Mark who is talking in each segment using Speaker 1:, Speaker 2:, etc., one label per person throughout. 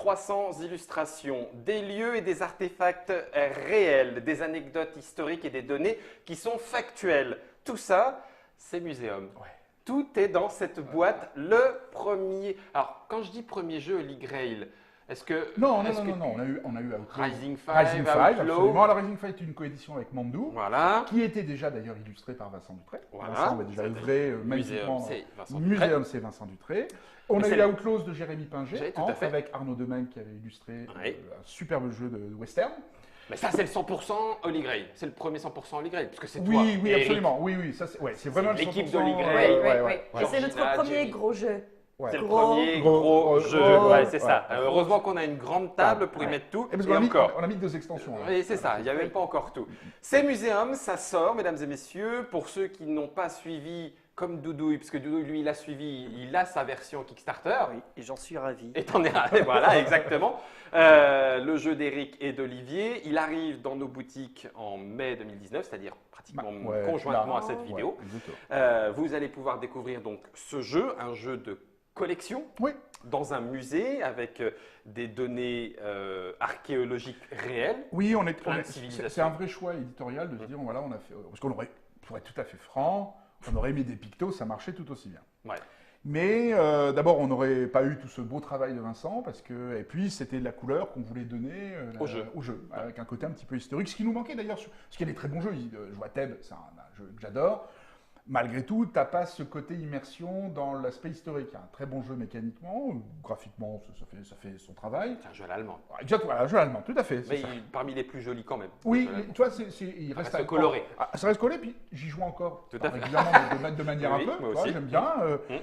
Speaker 1: 300 illustrations, des lieux et des artefacts réels, des anecdotes historiques et des données qui sont factuelles. Tout ça, c'est Muséum.
Speaker 2: Ouais.
Speaker 1: Tout est dans cette boîte. Le premier. Alors, quand je dis premier jeu, Holy Grail, est-ce que.
Speaker 2: Non, on a eu Outlaw.
Speaker 1: Rising 5,
Speaker 2: Rising 5,
Speaker 1: Outlaw.
Speaker 2: absolument. Alors, Rising 5 est une coédition avec Mandou,
Speaker 1: Voilà.
Speaker 2: qui était déjà d'ailleurs illustré par Vincent Dutré.
Speaker 1: Voilà.
Speaker 2: Vincent a déjà
Speaker 1: Ça,
Speaker 2: œuvré
Speaker 1: Muséum,
Speaker 2: magnifiquement.
Speaker 1: c'est Vincent Dutré.
Speaker 2: Muséum, c'est Vincent Dutré. On
Speaker 1: Et
Speaker 2: a
Speaker 1: c'est
Speaker 2: eu
Speaker 1: le-
Speaker 2: Outlaws de Jérémy Pinger,
Speaker 1: Tout à fait.
Speaker 2: avec Arnaud Demain qui avait illustré
Speaker 1: Oui.
Speaker 2: un superbe jeu de western.
Speaker 1: Mais ça, c'est le 100% Holy Grail. C'est le premier 100% Holy Grail, puisque c'est toi.
Speaker 2: Oui, oui,
Speaker 1: Eric.
Speaker 2: absolument. Oui, oui, ça, c'est vraiment le
Speaker 1: l'équipe
Speaker 2: 100%,
Speaker 1: de Ligue.
Speaker 3: Oui,
Speaker 1: Ouais,
Speaker 3: oui,
Speaker 2: ouais,
Speaker 3: oui.
Speaker 2: ouais.
Speaker 3: Et c'est notre
Speaker 1: Georgina,
Speaker 3: premier
Speaker 1: Jenny.
Speaker 3: gros jeu.
Speaker 2: Ouais.
Speaker 1: C'est le
Speaker 3: Gros.
Speaker 1: premier
Speaker 2: Gros,
Speaker 1: gros jeu.
Speaker 2: gros,
Speaker 1: Ouais, c'est ça.
Speaker 2: ouais.
Speaker 1: Heureusement qu'on a une grande table pour y
Speaker 2: Ouais.
Speaker 1: mettre tout.
Speaker 2: Et parce
Speaker 1: Et
Speaker 2: qu'on
Speaker 1: encore.
Speaker 2: on a mis 2 extensions. hein.
Speaker 1: Oui, c'est ça. Il n'y a même pas encore tout. C'est Muséum, ça sort, mesdames et messieurs. Pour ceux qui n'ont pas suivi, comme Doudouille, parce que Doudouille, lui, il a suivi, il a sa version Kickstarter.
Speaker 4: Oui, et j'en suis ravi.
Speaker 1: Et t'en es ravi, voilà, exactement. Le jeu d'Eric et d'Olivier, il arrive dans nos boutiques en mai 2019, c'est-à-dire pratiquement
Speaker 2: Ouais,
Speaker 1: conjointement
Speaker 2: là.
Speaker 1: à cette vidéo.
Speaker 2: Ouais, exactement.
Speaker 1: Vous allez pouvoir découvrir donc ce jeu, un jeu de collection
Speaker 2: Oui.
Speaker 1: dans un musée avec des données archéologiques réelles.
Speaker 2: Oui,
Speaker 1: Plein de civilisations.
Speaker 2: c'est un vrai choix éditorial de se dire, voilà, on a fait. Parce qu'on aurait, pour être tout à fait franc, on aurait mis des pictos, ça marchait tout aussi bien.
Speaker 1: Ouais.
Speaker 2: Mais d'abord, on n'aurait pas eu tout ce beau travail de Vincent, et puis c'était de la couleur qu'on voulait donner
Speaker 1: Au jeu.
Speaker 2: avec un côté un petit peu historique, ce qui nous manquait d'ailleurs, parce qu'il y a des très bons jeux. Je vois Thèbes, c'est un jeu que j'adore. Malgré tout, tu n'as pas ce côté immersion dans l'aspect historique. Un très bon jeu mécaniquement, graphiquement, ça fait son travail.
Speaker 1: C'est un jeu à l'allemand.
Speaker 2: Exactement, un jeu allemand, tout à fait. c'est
Speaker 1: Mais
Speaker 2: ça.
Speaker 1: parmi les plus jolis quand même.
Speaker 2: Oui,
Speaker 1: Le jeu allemand.
Speaker 2: tu vois, il
Speaker 1: reste
Speaker 2: reste
Speaker 1: coloré.
Speaker 2: Ça reste coloré, puis j'y joue encore
Speaker 1: Tout à fait.
Speaker 2: régulièrement de manière
Speaker 1: Oui,
Speaker 2: un peu.
Speaker 1: moi
Speaker 2: tu vois,
Speaker 1: aussi.
Speaker 2: j'aime bien.
Speaker 1: Mm.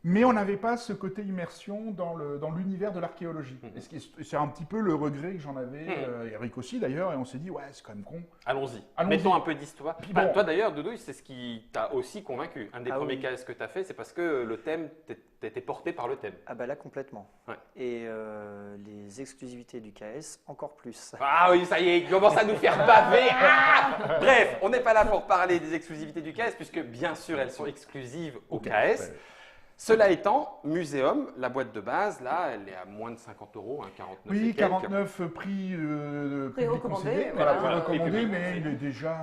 Speaker 2: Mais on n'avait pas ce côté immersion dans l'univers de l'archéologie.
Speaker 1: Mm.
Speaker 2: Et c'est un petit peu le regret que j'en avais, Eric aussi d'ailleurs, et on s'est dit, ouais, c'est quand même con.
Speaker 1: Allons-y.
Speaker 2: Allons-y.
Speaker 1: Mettons un peu d'histoire.
Speaker 2: Puis
Speaker 1: Bah,
Speaker 2: bon.
Speaker 1: toi d'ailleurs, Doudouille, c'est ce qui t'a aussi convaincu. Un des
Speaker 4: Ah
Speaker 1: premiers
Speaker 4: oui.
Speaker 1: cases que tu as fait, c'est parce que le thème, t'étais porté par le thème.
Speaker 4: Ah bah là, complètement.
Speaker 1: Ouais.
Speaker 4: Et les exclusivités du KS, encore plus.
Speaker 1: Ah oui, ça y est, il commence à nous faire baver. Ah bref, on n'est pas là pour parler des exclusivités du KS, puisque bien sûr, elles sont exclusives au KS.
Speaker 2: Ouais.
Speaker 1: Cela étant, Muséum, la boîte de base, là, elle est à moins de 50 €, hein, 49
Speaker 2: Oui,
Speaker 1: et quelques.
Speaker 2: 49 prix
Speaker 3: Prérecommandé,
Speaker 2: public
Speaker 3: voilà.
Speaker 2: voilà, prérecommandé,
Speaker 1: Et
Speaker 2: mais
Speaker 1: public.
Speaker 2: il est déjà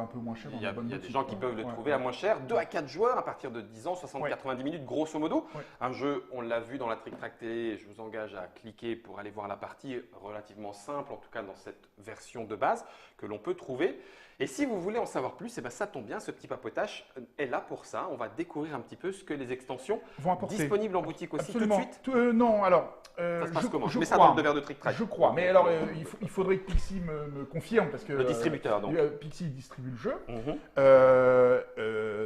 Speaker 2: un peu moins cher.
Speaker 1: Il
Speaker 2: dans
Speaker 1: y a,
Speaker 2: la bonne
Speaker 1: il y a des
Speaker 2: boutique,
Speaker 1: gens qui
Speaker 2: quoi.
Speaker 1: peuvent le
Speaker 2: Ouais,
Speaker 1: trouver à
Speaker 2: ouais.
Speaker 1: moins cher. 2 à 4 joueurs à partir de 10 ans, 60-90 minutes, grosso modo.
Speaker 2: Ouais.
Speaker 1: Un jeu, on l'a vu dans la Trick Track télé, je vous engage à cliquer pour aller voir la partie, relativement simple, en tout cas dans cette version de base, que l'on peut trouver. Et si vous voulez en savoir plus, eh ben ça tombe bien, ce petit papotage est là pour ça. On va découvrir un petit peu ce que les extensions
Speaker 2: Vont apporter.
Speaker 1: disponibles en boutique aussi
Speaker 2: Absolument.
Speaker 1: tout de suite.
Speaker 2: Non, alors.
Speaker 1: Ça se passe comment Je
Speaker 2: je
Speaker 1: mets ça
Speaker 2: crois.
Speaker 1: dans le devers de Trick Track.
Speaker 2: Je crois. Mais alors, il faudrait que Pixie me confirme, parce que.
Speaker 1: Le distributeur, donc.
Speaker 2: Pixie distribue le jeu.
Speaker 1: Mhm.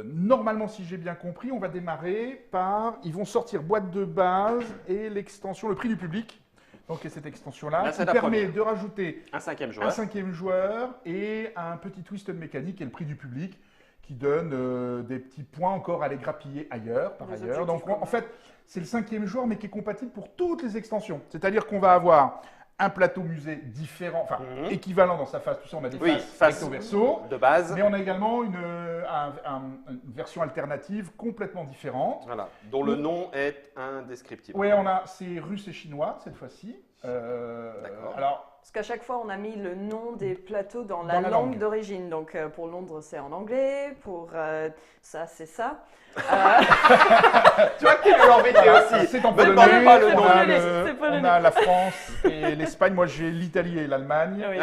Speaker 2: Normalement, si j'ai bien compris, on va démarrer par. Ils vont sortir boîte de base et l'extension, le prix du public. Donc, il y a cette extension-là
Speaker 1: Là,
Speaker 2: qui
Speaker 1: c'est la
Speaker 2: permet
Speaker 1: première.
Speaker 2: de rajouter
Speaker 1: Un 5e
Speaker 2: un
Speaker 1: joueur.
Speaker 2: 5e joueur et un petit twist de mécanique et le prix du public qui donne des petits points encore à les grappiller ailleurs, par
Speaker 3: Des
Speaker 2: ailleurs.
Speaker 3: objectifs
Speaker 2: Donc, en
Speaker 3: communs.
Speaker 2: fait, c'est le 5e joueur, mais qui est compatible pour toutes les extensions. C'est-à-dire qu'on va avoir un plateau musée différent, enfin
Speaker 1: Mhm.
Speaker 2: équivalent dans sa face. Tu sais, on a des
Speaker 1: Oui,
Speaker 2: faces
Speaker 1: face
Speaker 2: recto verso,
Speaker 1: de base.
Speaker 2: mais on a également une version alternative complètement différente.
Speaker 1: Voilà, dont le nom est indescriptible.
Speaker 2: Oui, c'est russe et chinois cette fois-ci.
Speaker 1: D'accord.
Speaker 2: Alors,
Speaker 3: Parce qu'à chaque fois, on a mis le nom des plateaux dans
Speaker 2: Dans
Speaker 3: la
Speaker 2: la
Speaker 3: langue
Speaker 2: langue.
Speaker 3: d'origine. Donc, pour Londres, c'est en anglais. Pour ça, c'est ça.
Speaker 1: Tu vois qui veut l'embêter aussi.
Speaker 2: c'est en
Speaker 1: Mais
Speaker 2: polonais,
Speaker 1: parle pas le
Speaker 2: on
Speaker 1: nom.
Speaker 2: a
Speaker 3: C'est polonais.
Speaker 2: on a la France et l'Espagne. Moi, j'ai l'Italie et l'Allemagne.
Speaker 3: Oui.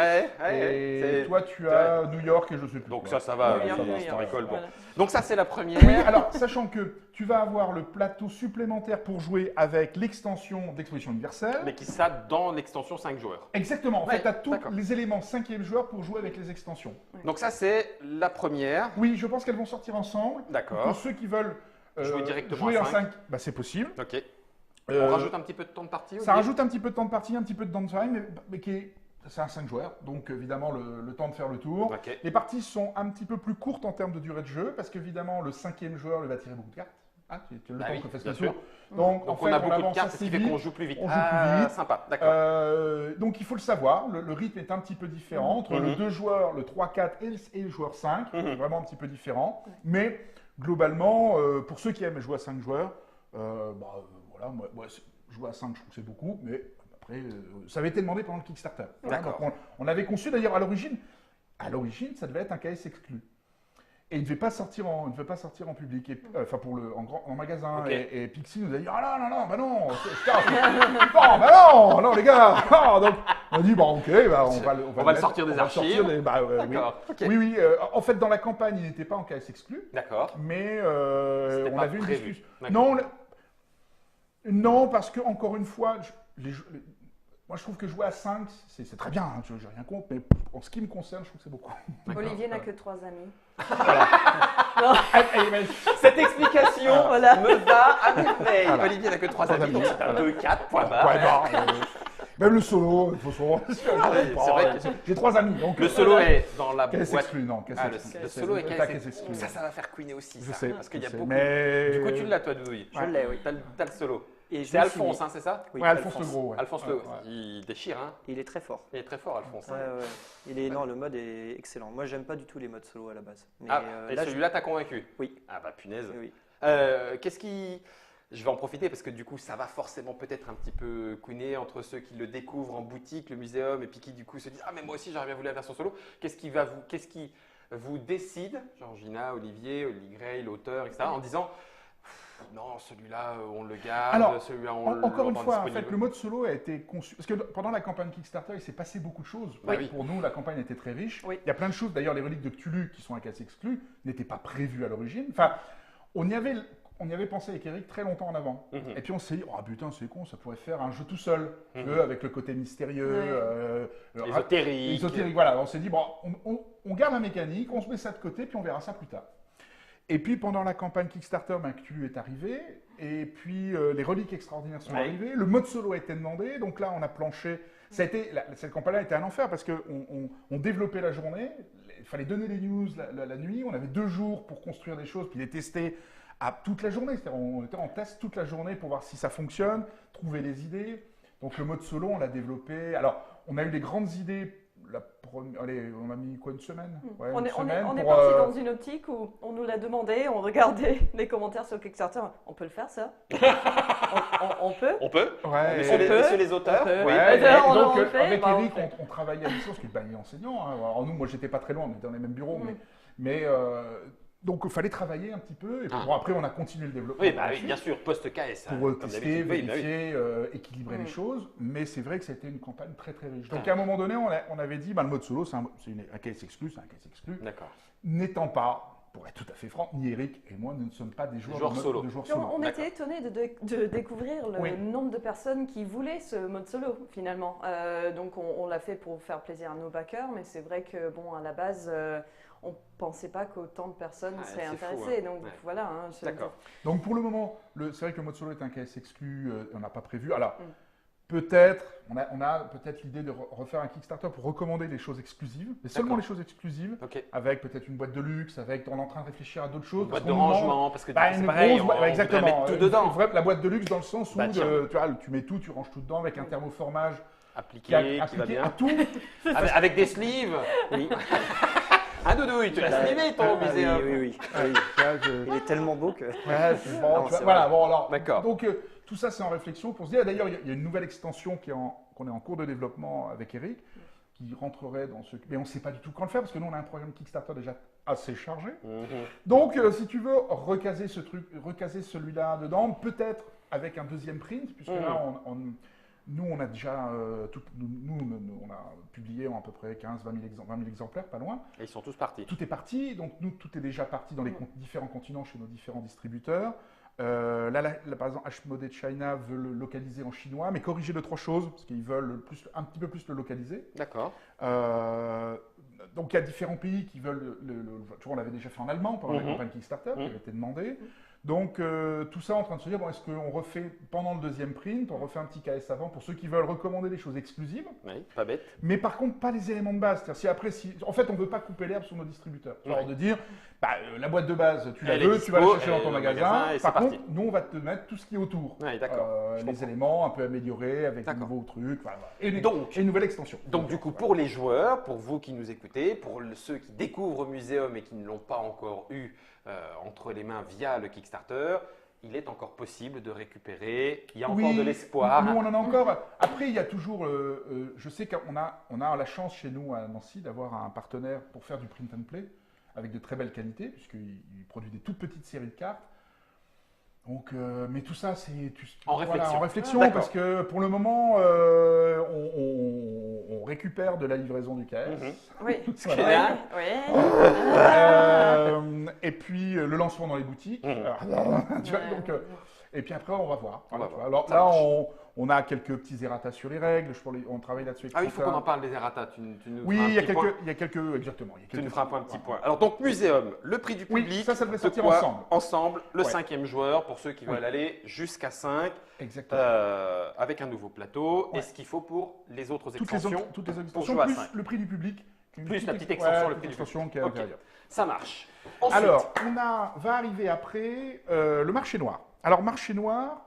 Speaker 2: Et
Speaker 1: c'est-
Speaker 2: toi, tu as New York et je sais plus.
Speaker 1: Donc
Speaker 2: quoi.
Speaker 1: ça va,
Speaker 3: New York,
Speaker 1: ça
Speaker 3: New
Speaker 1: va,
Speaker 3: York,
Speaker 1: on rigole. Bon.
Speaker 3: voilà.
Speaker 1: Donc ça, c'est la première.
Speaker 2: Oui, alors, sachant que tu vas avoir le plateau supplémentaire pour jouer avec l'extension d'Exposition universelle.
Speaker 1: Mais qui sera dans l'extension 5 joueurs.
Speaker 2: Exactement. En
Speaker 1: Ouais,
Speaker 2: fait, tu as tous
Speaker 1: d'accord.
Speaker 2: les éléments 5e joueur pour jouer avec les extensions.
Speaker 1: Donc ça, c'est la première.
Speaker 2: Oui, je pense qu'elles vont sortir ensemble. Pour
Speaker 1: D'accord.
Speaker 2: ceux qui veulent
Speaker 1: Jouer directement
Speaker 2: jouer
Speaker 1: à
Speaker 2: en
Speaker 1: cinq.
Speaker 2: 5, bah, c'est possible.
Speaker 1: Ok.
Speaker 2: Euh,
Speaker 1: On rajoute un petit peu de temps de partie.
Speaker 2: Ça
Speaker 1: Olivier
Speaker 2: rajoute un petit peu de temps de partie, un petit peu de downtime, mais c'est un 5 joueurs, donc évidemment le temps de faire le tour.
Speaker 1: Ok.
Speaker 2: Les parties sont un petit peu plus courtes en termes de durée de jeu, parce qu'évidemment le 5e joueur il va tirer beaucoup de cartes. Ah, tu as le
Speaker 1: Bah
Speaker 2: temps
Speaker 1: oui,
Speaker 2: que fasse
Speaker 1: bien
Speaker 2: le
Speaker 1: sûr.
Speaker 2: tour. Donc,
Speaker 1: Donc
Speaker 2: en
Speaker 1: on
Speaker 2: fait,
Speaker 1: a beaucoup de
Speaker 2: avance
Speaker 1: cartes, ce
Speaker 2: assez
Speaker 1: qui fait
Speaker 2: vite.
Speaker 1: qu'on joue plus vite.
Speaker 2: On joue plus
Speaker 1: Ah,
Speaker 2: vite.
Speaker 1: sympa, d'accord.
Speaker 2: Donc il faut le savoir, le rythme est un petit peu différent entre le 2 joueurs, le 3-4 et le joueur 5,
Speaker 1: Mhm.
Speaker 2: vraiment un petit peu différent. Mais globalement, pour ceux qui aiment jouer à 5 joueurs, voilà, moi, jouer à 5 je trouve que c'est beaucoup, mais après, ça avait été demandé pendant le Kickstarter. Voilà,
Speaker 1: D'accord.
Speaker 2: donc on avait conçu d'ailleurs à l'origine, ça devait être un KS exclu. Et il ne devait pas sortir en public, enfin en magasin.
Speaker 1: Ok.
Speaker 2: Et Pixie nous a dit ah non, bah non, non, bah non, les gars. Ah, donc on a dit bon ok, bah, on va
Speaker 1: On va le sortir des archives.
Speaker 2: oui.
Speaker 1: D'accord. Ok.
Speaker 2: Oui, en fait dans la campagne il n'était pas en KS exclu,
Speaker 1: D'accord.
Speaker 2: mais
Speaker 1: C'était
Speaker 2: on
Speaker 1: pas
Speaker 2: avait une
Speaker 1: prévu.
Speaker 2: discussion.
Speaker 1: D'accord.
Speaker 2: Non, parce que encore une fois, moi je trouve que jouer à 5, c'est très bien, hein, je n'ai rien contre, mais en ce qui me concerne, je trouve que c'est beaucoup.
Speaker 3: Olivier n'a que 3 amis.
Speaker 1: Cette explication
Speaker 3: Voilà.
Speaker 1: me va à merveille.
Speaker 2: Voilà.
Speaker 1: Olivier n'a que 3
Speaker 2: Trois
Speaker 1: amis,
Speaker 2: amis.
Speaker 1: donc c'est un 2-4, point barre.
Speaker 2: Ouais, bah, même le solo, il faut
Speaker 1: oui, c'est vrai que-
Speaker 2: j'ai 3 amis, donc
Speaker 1: Le solo est dans la
Speaker 2: KS
Speaker 1: boîte.
Speaker 2: exclu, non, KS
Speaker 1: Ah,
Speaker 2: exclu.
Speaker 1: le solo est
Speaker 2: pas
Speaker 1: KS
Speaker 2: exclu.
Speaker 1: Ça va faire couiner aussi,
Speaker 2: Je
Speaker 1: ça.
Speaker 2: sais,
Speaker 1: Parce qu'il y a
Speaker 2: je sais,
Speaker 1: beaucoup.
Speaker 2: mais...
Speaker 1: Du coup, tu l'as, toi, Doudouille.
Speaker 4: Je l'ai, oui.
Speaker 1: T'as le solo.
Speaker 4: Et je
Speaker 1: C'est
Speaker 4: l'ai
Speaker 1: Alphonse,
Speaker 4: fini.
Speaker 1: hein, c'est ça
Speaker 4: Oui,
Speaker 2: Ouais, Alphonse le Gros, ouais.
Speaker 1: Alphonse
Speaker 2: Ouais,
Speaker 1: le.
Speaker 2: ouais.
Speaker 1: Il déchire, hein.
Speaker 4: Il est très fort.
Speaker 1: Il est très fort, Alphonse.
Speaker 4: Ouais, ouais. Non, le mode est excellent. Moi, j'aime pas du tout les modes solo à la base. Mais,
Speaker 1: Ah, et
Speaker 4: là,
Speaker 1: celui-là, t'as convaincu?
Speaker 4: Oui.
Speaker 1: Ah bah punaise.
Speaker 4: Oui.
Speaker 1: Qu'est-ce qui. Je vais en profiter parce que du coup, ça va forcément peut-être un petit peu couiner entre ceux qui le découvrent en boutique, le muséum, et puis qui du coup se disent ah mais moi aussi j'aurais bien voulu la version solo. Qu'est-ce qui vous décide, Georgina, Olivier, Oli Gray, l'auteur, etc. en disant non celui-là on le garde,
Speaker 2: Alors,
Speaker 1: celui-là
Speaker 2: Encore une
Speaker 1: rend
Speaker 2: fois, en
Speaker 1: disponible.
Speaker 2: fait, le mode solo a été conçu. Parce que pendant la campagne Kickstarter, il s'est passé beaucoup de choses.
Speaker 1: Bah oui.
Speaker 2: Pour nous, la campagne était très riche.
Speaker 3: Oui.
Speaker 2: Il y a plein de choses. D'ailleurs, les reliques de Cthulhu, qui sont un casse exclu, n'étaient pas prévues à l'origine. Enfin, on y avait pensé avec Eric très longtemps en avant.
Speaker 1: Mhm.
Speaker 2: Et puis on s'est dit, oh putain, c'est con, ça pourrait faire un jeu tout seul. Tu
Speaker 1: Mhm.
Speaker 2: veux, avec le côté mystérieux,
Speaker 1: Ésotérique.
Speaker 2: ésotérique, voilà. On s'est dit, bon, on garde la mécanique, on se met ça de côté, puis on verra ça plus tard. Et puis pendant la campagne Kickstarter, Cthulhu est arrivé, et puis les reliques extraordinaires sont
Speaker 1: Ouais.
Speaker 2: arrivées, le mode solo a été demandé, donc là on a planché. Cette campagne-là était un enfer parce qu'on développait la journée, il fallait donner les news la nuit, on avait 2 jours pour construire des choses, puis les tester toute la journée. C'est-à-dire on était en test toute la journée pour voir si ça fonctionne, trouver les idées. Donc le mode solo, on l'a développé. Alors, on a eu les grandes idées. Allez, on a mis quoi, une semaine? Ouais,
Speaker 3: On
Speaker 2: une
Speaker 3: est
Speaker 2: semaine pour,
Speaker 3: parti dans une optique où on nous l'a demandé, on regardait les commentaires sur Kickstarter. On peut le faire ça? on peut?
Speaker 1: On peut
Speaker 2: Ouais,
Speaker 1: Messieurs les-
Speaker 3: peut.
Speaker 1: messieurs les auteurs
Speaker 3: On peut.
Speaker 1: Oui.
Speaker 2: Ouais,
Speaker 3: Ben,
Speaker 2: et
Speaker 3: on
Speaker 2: donc,
Speaker 3: le fait,
Speaker 2: avec
Speaker 3: bah, on
Speaker 2: Eric,
Speaker 3: le fait.
Speaker 2: on travaillait à distance, qui est enseignant. Hein. Alors, moi, j'étais pas très loin, on était dans les mêmes bureaux,
Speaker 3: Mm.
Speaker 2: mais donc, il fallait travailler un petit peu. Et puis,
Speaker 1: Ah.
Speaker 2: bon, après, on a continué le développement.
Speaker 1: Oui, bah oui,
Speaker 2: là-dessus.
Speaker 1: bien sûr, post-KS.
Speaker 2: Pour
Speaker 1: comme
Speaker 2: tester,
Speaker 1: d'habitude. Oui, bah oui.
Speaker 2: vérifier, équilibrer les
Speaker 3: Mm.
Speaker 2: choses. Mais c'est vrai que ça a été une campagne très très riche. Donc
Speaker 1: Ah.
Speaker 2: à un moment donné, on avait dit, le mode solo, c'est un case exclu, c'est un case exclu.
Speaker 1: D'accord.
Speaker 2: N'étant pas, pour être tout à fait franc, ni Eric et moi, nous ne sommes pas des joueurs,
Speaker 1: Joueurs
Speaker 2: de mode-
Speaker 1: solo.
Speaker 2: de joueurs
Speaker 3: On,
Speaker 2: solo.
Speaker 3: on
Speaker 1: D'accord.
Speaker 3: était étonnés de découvrir le
Speaker 2: Oui.
Speaker 3: nombre de personnes qui voulaient ce mode solo finalement. Donc on l'a fait pour faire plaisir à nos backers, mais c'est vrai que bon à la base on pensait pas qu'autant de personnes
Speaker 1: Ah,
Speaker 3: seraient
Speaker 1: c'est fou,
Speaker 3: intéressées.
Speaker 1: hein.
Speaker 3: Donc
Speaker 1: Ouais.
Speaker 3: voilà. Hein,
Speaker 1: D'accord.
Speaker 2: Donc pour le moment, c'est vrai que le mode solo est un case exclu, on n'a pas prévu. Alors
Speaker 3: Mm.
Speaker 2: peut-être, on a peut-être l'idée de refaire un Kickstarter pour recommander les choses exclusives, mais seulement
Speaker 1: D'accord.
Speaker 2: les choses exclusives,
Speaker 1: Ok.
Speaker 2: avec peut-être une boîte de luxe, avec on est en train de réfléchir à d'autres choses.
Speaker 1: Boîte
Speaker 2: parce
Speaker 1: de
Speaker 2: qu'on nous demande-
Speaker 1: rangement, parce que du
Speaker 2: Bah,
Speaker 1: coup, c'est
Speaker 2: une
Speaker 1: pareil,
Speaker 2: grosse boîte,
Speaker 1: on voudrait
Speaker 2: exactement.
Speaker 1: mettre tout
Speaker 2: Une
Speaker 1: dedans.
Speaker 2: vraie- la boîte de luxe dans le sens où
Speaker 1: Bah, tiens.
Speaker 2: tu mets tout, tu ranges tout dedans avec un thermoformage
Speaker 1: Appliqué,
Speaker 2: qui a
Speaker 1: qui va
Speaker 2: appliqué
Speaker 1: bien.
Speaker 2: à tout.
Speaker 1: Avec des sleeves.
Speaker 4: Oui.
Speaker 1: Un doudouille, tu l'as slivé ton
Speaker 4: Ah, oui,
Speaker 1: muséum.
Speaker 4: oui. Il est tellement beau que.
Speaker 2: Ouais, c'est bon,
Speaker 4: Non,
Speaker 2: tu vois,
Speaker 4: c'est
Speaker 2: voilà,
Speaker 4: vrai.
Speaker 2: bon alors.
Speaker 1: D'accord.
Speaker 2: Donc tout ça c'est en réflexion pour se dire. D'ailleurs, il y a une nouvelle extension qu'on est en cours de développement avec Eric, qui rentrerait dans ce. Mais on ne sait pas du tout quand le faire parce que nous on a un programme Kickstarter déjà assez chargé.
Speaker 1: Mhm.
Speaker 2: Donc si tu veux recaser celui-là dedans, peut-être avec un deuxième print, puisque là nous on a déjà on a publié en à peu près 15-20 000 exemplaires, pas loin.
Speaker 1: Et ils sont tous partis.
Speaker 2: Tout est parti, donc nous, tout est déjà parti dans les différents continents chez nos différents distributeurs. Là, par exemple, Hmode China veut le localiser en chinois, mais corriger 2-3 choses, parce qu'ils veulent un petit peu plus le localiser.
Speaker 1: D'accord.
Speaker 2: Donc il y a différents pays qui veulent, tu vois, on l'avait déjà fait en allemand pendant la
Speaker 1: Mhm.
Speaker 2: campagne Kickstarter, qui
Speaker 1: Mhm.
Speaker 2: avait été demandé. Donc tout ça en train de se dire, bon, est-ce qu'on refait, pendant le deuxième print, on refait un petit KS avant pour ceux qui veulent recommander des choses exclusives,
Speaker 1: Oui, pas bête.
Speaker 2: mais par contre pas les éléments de base. C'est-à-dire en fait on ne veut pas couper l'herbe sur nos distributeurs. Genre
Speaker 1: Ouais.
Speaker 2: de dire, la boîte de base, tu la
Speaker 1: Elle est
Speaker 2: veux, tu vas la
Speaker 1: dispo,
Speaker 2: chercher dans ton
Speaker 1: elle est dans le
Speaker 2: magasin.
Speaker 1: magasin et c'est
Speaker 2: Par contre,
Speaker 1: parti.
Speaker 2: nous on va te mettre tout ce qui est autour.
Speaker 1: Oui, d'accord. Je
Speaker 2: Les
Speaker 1: comprends.
Speaker 2: éléments un peu améliorés avec de
Speaker 1: D'accord.
Speaker 2: nouveaux trucs. Voilà. Et une nouvelle extension.
Speaker 1: Donc du coup, pour les joueurs, pour vous qui nous écoutez, pour ceux qui découvrent Muséum et qui ne l'ont pas encore eu entre les mains via le Kickstarter, il est encore possible de récupérer. Il y a encore
Speaker 2: Oui,
Speaker 1: de l'espoir.
Speaker 2: Nous, on en a encore. Après, il y a toujours. Je sais qu'on a la chance chez nous à Nancy d'avoir un partenaire pour faire du print and play avec de très belles qualités, puisqu'il produit des toutes petites séries de cartes. Donc, mais tout ça, c'est
Speaker 1: En réflexion.
Speaker 2: en réflexion,
Speaker 1: D'accord.
Speaker 2: parce que pour le moment, on récupère de la livraison du KS.
Speaker 1: Mhm.
Speaker 3: Oui.
Speaker 1: Voilà.
Speaker 3: Bien. Oui.
Speaker 2: Et puis le lancement dans les boutiques.
Speaker 1: Mhm.
Speaker 2: Tu vois, donc, et puis après, on va voir.
Speaker 1: On va
Speaker 2: tu
Speaker 1: voir.
Speaker 2: vois. Alors
Speaker 1: Ça
Speaker 2: là,
Speaker 1: marche.
Speaker 2: on a quelques petits errata sur les règles. On travaille là-dessus. avec
Speaker 1: Ah oui, il faut
Speaker 2: Quentin.
Speaker 1: qu'on en parle des errata. Tu nous
Speaker 2: Oui,
Speaker 1: feras un
Speaker 2: il y a
Speaker 1: petit point.
Speaker 2: quelques. Exactement. Il y a
Speaker 1: Tu
Speaker 2: quelques
Speaker 1: nous feras un
Speaker 2: petits
Speaker 1: petit point. Alors donc muséum, le prix du
Speaker 2: Oui,
Speaker 1: public.
Speaker 2: ça devrait
Speaker 1: de
Speaker 2: sortir
Speaker 1: quoi
Speaker 2: ensemble.
Speaker 1: Ensemble, le
Speaker 2: Ouais.
Speaker 1: 5e joueur pour ceux qui
Speaker 2: Oui.
Speaker 1: veulent aller jusqu'à 5
Speaker 2: Exactement.
Speaker 1: avec un nouveau plateau
Speaker 2: Ouais.
Speaker 1: et ce qu'il faut pour les autres
Speaker 2: toutes les
Speaker 1: extensions.
Speaker 2: extensions,
Speaker 1: jouer à
Speaker 2: plus
Speaker 1: 5.
Speaker 2: le prix du public.
Speaker 1: Plus la petite extension, le prix du
Speaker 2: extension
Speaker 1: public.
Speaker 2: qui est à
Speaker 1: Ok.
Speaker 2: l'intérieur.
Speaker 1: Ça marche. Ensuite,
Speaker 2: Alors, va arriver après le marché noir. Alors, marché noir,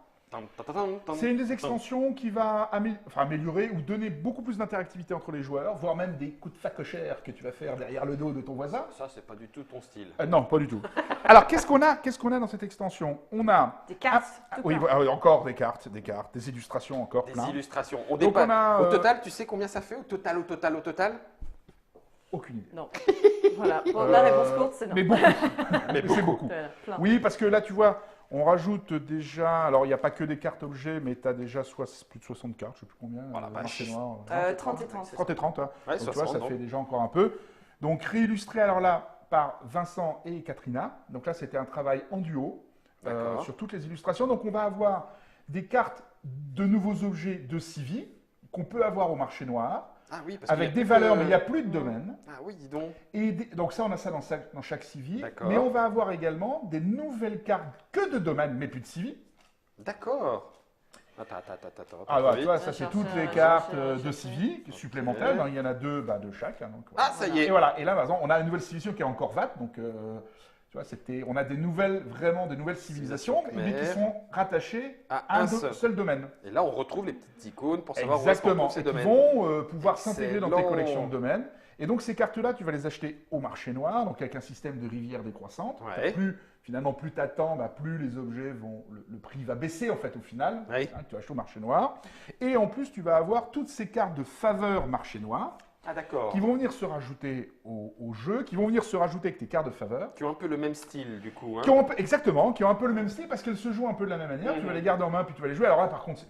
Speaker 2: c'est une des extensions qui va améliorer ou donner beaucoup plus d'interactivité entre les joueurs, voire même des coups de facochère que tu vas faire derrière le dos de ton voisin.
Speaker 1: Ça, c'est pas du tout ton style.
Speaker 2: Non, pas du tout. Alors, qu'est-ce qu'on a dans cette extension? On a
Speaker 3: Des cartes. tout
Speaker 2: oui,
Speaker 3: plein.
Speaker 2: encore des cartes, des illustrations encore
Speaker 1: Des
Speaker 2: plein.
Speaker 1: illustrations. On
Speaker 2: Donc,
Speaker 1: dépasse.
Speaker 2: on a,
Speaker 1: Au total, tu sais combien ça fait au total
Speaker 2: Aucune idée.
Speaker 3: Non. Voilà. Bon, la réponse courte, c'est non.
Speaker 2: Mais beaucoup.
Speaker 1: Mais
Speaker 2: C'est beaucoup.
Speaker 3: Voilà, plein.
Speaker 2: Oui, parce que là, tu vois, on rajoute déjà. Alors, il n'y a pas que des cartes objets, mais tu as déjà plus de 60 cartes, je ne sais plus combien.
Speaker 1: Oh la vache.
Speaker 2: marché noir.
Speaker 3: 30 et 30.
Speaker 2: 30 et 30. Hein.
Speaker 1: Ouais,
Speaker 2: Donc, tu
Speaker 1: 60,
Speaker 2: vois, ça
Speaker 1: donc.
Speaker 2: fait déjà encore un peu. Donc, réillustré alors là par Vincent et Katrina. Donc là, c'était un travail en duo
Speaker 1: D'accord.
Speaker 2: sur toutes les illustrations. Donc, on va avoir des cartes de nouveaux objets de Civi qu'on peut avoir au marché noir,
Speaker 1: Ah oui, parce
Speaker 2: avec
Speaker 1: qu'il y a
Speaker 2: des
Speaker 1: plus
Speaker 2: valeurs,
Speaker 1: de-
Speaker 2: mais il n'y a plus de domaines.
Speaker 1: Ah oui, dis donc.
Speaker 2: Et donc ça, on a ça dans chaque Civi.
Speaker 1: D'accord.
Speaker 2: Mais on va avoir également des nouvelles cartes que de domaines, mais plus de Civi.
Speaker 1: D'accord. Attends.
Speaker 2: Ah, bah,
Speaker 1: vite.
Speaker 2: tu vois, ça
Speaker 3: Ouais,
Speaker 2: c'est
Speaker 3: chercher,
Speaker 2: toutes les
Speaker 3: ouais,
Speaker 2: cartes
Speaker 3: chercher,
Speaker 2: de
Speaker 3: chercher.
Speaker 2: Civi supplémentaires. Donc, il y en a deux de chaque. Hein, donc,
Speaker 1: Ah, ça y
Speaker 2: Et
Speaker 1: est.
Speaker 2: voilà. Et là, par exemple, on a une nouvelle civilisation qui est encore VAT. Donc, tu vois, on a vraiment des nouvelles civilisations, mais qui
Speaker 1: Khmer.
Speaker 2: sont rattachées
Speaker 1: À
Speaker 2: à
Speaker 1: un
Speaker 2: un
Speaker 1: seul.
Speaker 2: seul domaine.
Speaker 1: Et là, on retrouve les petites icônes pour savoir où est-ce qu'on
Speaker 2: Exactement.
Speaker 1: trouve ces
Speaker 2: Et qui
Speaker 1: domaines.
Speaker 2: vont pouvoir s'intégrer dans tes
Speaker 1: Excellent.
Speaker 2: collections de domaines. Et donc, ces cartes-là, tu vas les acheter au marché noir, donc avec un système de rivière décroissante.
Speaker 1: Ouais.
Speaker 2: Finalement, plus tu attends, plus les objets le prix va baisser en fait au final.
Speaker 1: Oui.
Speaker 2: Hein, tu achètes au marché noir. Et en plus, tu vas avoir toutes ces cartes de faveur marché noir
Speaker 1: Ah d'accord.
Speaker 2: qui vont venir se rajouter au jeu, qui vont venir se rajouter avec tes cartes de faveur.
Speaker 1: Qui ont un peu le même style du coup. Hein.
Speaker 2: Qui ont exactement, qui ont un peu le même style parce qu'elles se jouent un peu de la même manière. Tu
Speaker 1: Mhm.
Speaker 2: vas les garder en main, puis tu vas les jouer. Alors là, par contre,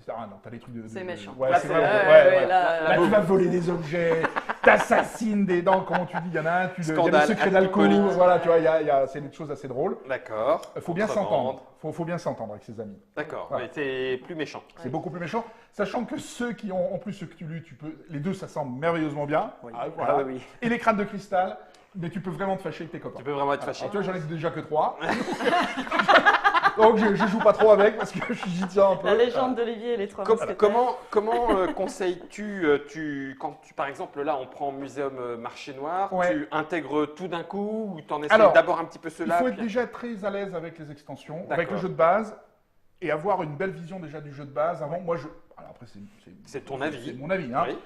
Speaker 2: t'as des trucs de.
Speaker 3: C'est méchant.
Speaker 2: Ouais,
Speaker 1: Là,
Speaker 2: c'est
Speaker 1: c'est-
Speaker 2: vraiment.
Speaker 3: Ouais,
Speaker 2: ouais.
Speaker 3: là,
Speaker 2: Là, tu vas voler des objets, t'assassines des dents, comment tu dis, il y en a un, il y a
Speaker 1: Scandale,
Speaker 2: le secret d'alcool,
Speaker 1: alcoolique.
Speaker 2: voilà, tu vois, c'est des choses assez drôles.
Speaker 1: D'accord.
Speaker 2: Il faut bien
Speaker 1: Contrebande.
Speaker 2: s'entendre, faut bien s'entendre avec ses amis.
Speaker 1: D'accord.
Speaker 2: Voilà.
Speaker 1: Mais c'est plus méchant.
Speaker 2: C'est
Speaker 3: Ouais.
Speaker 2: beaucoup plus méchant, sachant que ceux qui ont, en plus ceux que tu lis, les deux s'assemblent merveilleusement bien.
Speaker 4: Oui.
Speaker 2: Ah, voilà.
Speaker 4: Ah oui, oui.
Speaker 2: Et les crânes de cristal, mais tu peux vraiment te fâcher avec tes copains.
Speaker 1: Tu peux vraiment être fâché.
Speaker 2: Alors, tu vois, j'en ai déjà que 3. Donc je joue pas trop avec parce que j'y tiens un peu.
Speaker 3: La légende d'Olivier et les trois mousquetaires.
Speaker 1: Comment conseilles-tu, quand par exemple là on prend Muséum Marché Noir,
Speaker 2: Ouais.
Speaker 1: tu intègres tout d'un coup ou tu en essaies
Speaker 2: Alors,
Speaker 1: d'abord un petit peu
Speaker 2: Il
Speaker 1: cela
Speaker 2: faut être
Speaker 1: puis-
Speaker 2: déjà très à l'aise avec les extensions, avec
Speaker 1: D'accord.
Speaker 2: le jeu de base, et avoir une belle vision déjà du jeu de base. Avant, moi, alors après,
Speaker 1: C'est ton avis.
Speaker 2: C'est mon avis, hein.
Speaker 1: Oui.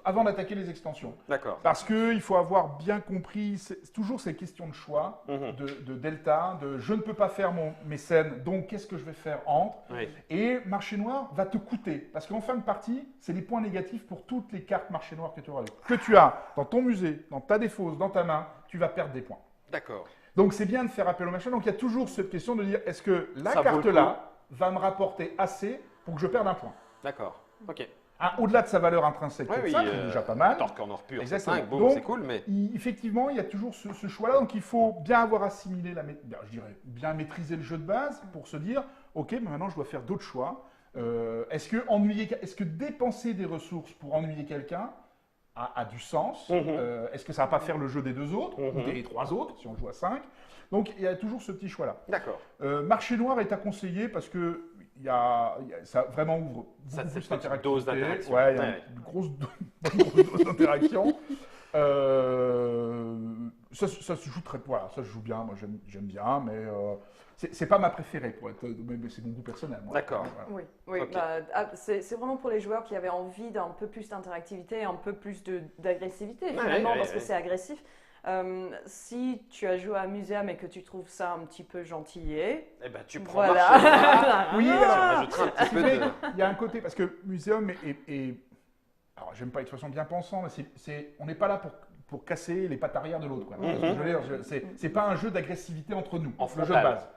Speaker 2: Avant d'attaquer les extensions.
Speaker 1: D'accord.
Speaker 2: Parce qu'il faut avoir bien compris, c'est toujours ces questions de choix,
Speaker 1: Mhm.
Speaker 2: de delta, de je ne peux pas faire mes scènes, donc qu'est-ce que je vais faire entre.
Speaker 1: Oui.
Speaker 2: Et marché noir va te coûter. Parce qu'en fin de partie, c'est les points négatifs pour toutes les cartes marché noir que tu auras eues. Que tu as dans ton musée, dans ta défausse, dans ta main, tu vas perdre des points.
Speaker 1: D'accord.
Speaker 2: Donc c'est bien de faire appel au machin. Donc il y a toujours cette question de dire est-ce que la
Speaker 1: Ça vaut le
Speaker 2: carte-là va me rapporter assez pour que je perde un point.
Speaker 1: D'accord. Ok.
Speaker 2: Au-delà de sa valeur intrinsèque,
Speaker 1: Oui,
Speaker 2: c'est
Speaker 1: oui,
Speaker 2: ça, c'est déjà pas mal.
Speaker 1: Torque en or pur, c'est
Speaker 2: Exactement.
Speaker 1: 5, boum,
Speaker 2: Donc,
Speaker 1: c'est cool, mais
Speaker 2: Effectivement, il y a toujours ce choix-là. Donc il faut bien avoir assimilé, je dirais, bien maîtriser le jeu de base pour se dire ok, mais maintenant je dois faire d'autres choix. Est-ce que dépenser des ressources pour ennuyer quelqu'un a du sens?
Speaker 1: Mhm.
Speaker 2: Est-ce que ça va pas faire le jeu des deux autres ou
Speaker 1: Mhm.
Speaker 2: des trois autres si on joue à 5? Donc il y a toujours ce petit choix-là.
Speaker 1: d'accord.
Speaker 2: Marché noir est à conseiller parce que ça vraiment ouvre
Speaker 1: Ça,
Speaker 2: beaucoup
Speaker 1: cette
Speaker 2: plus
Speaker 1: petite dose
Speaker 2: d'interactivité.
Speaker 1: d'interaction.
Speaker 2: Ouais, il y a
Speaker 1: Ouais.
Speaker 2: une grosse dose d'interaction. Ça se joue voilà, ça se joue bien. Moi j'aime bien, mais c'est pas ma préférée pour être, mais c'est mon goût personnel. moi.
Speaker 1: D'accord.
Speaker 2: Voilà.
Speaker 3: Oui, oui.
Speaker 1: Ok.
Speaker 3: C'est vraiment pour les joueurs qui avaient envie d'un peu plus d'interactivité, un peu plus d'agressivité
Speaker 1: Ouais,
Speaker 3: finalement,
Speaker 1: ouais,
Speaker 3: parce que
Speaker 1: ouais.
Speaker 3: c'est agressif. Si tu as joué à Muséum et que tu trouves ça un petit peu gentillet,
Speaker 1: Eh ben, tu prends
Speaker 3: voilà.
Speaker 1: marché noir.
Speaker 2: Oui,
Speaker 1: Tu
Speaker 2: alors,
Speaker 1: rajouteras un petit peu de...
Speaker 2: il y a un côté, parce que Muséum alors j'aime pas l'expression bien pensant, mais on n'est pas là pour casser les pattes arrière de l'autre. Quoi. Ce que je veux dire, c'est pas un jeu d'agressivité entre nous,
Speaker 1: En
Speaker 2: le jeu de
Speaker 1: frontal.
Speaker 2: base.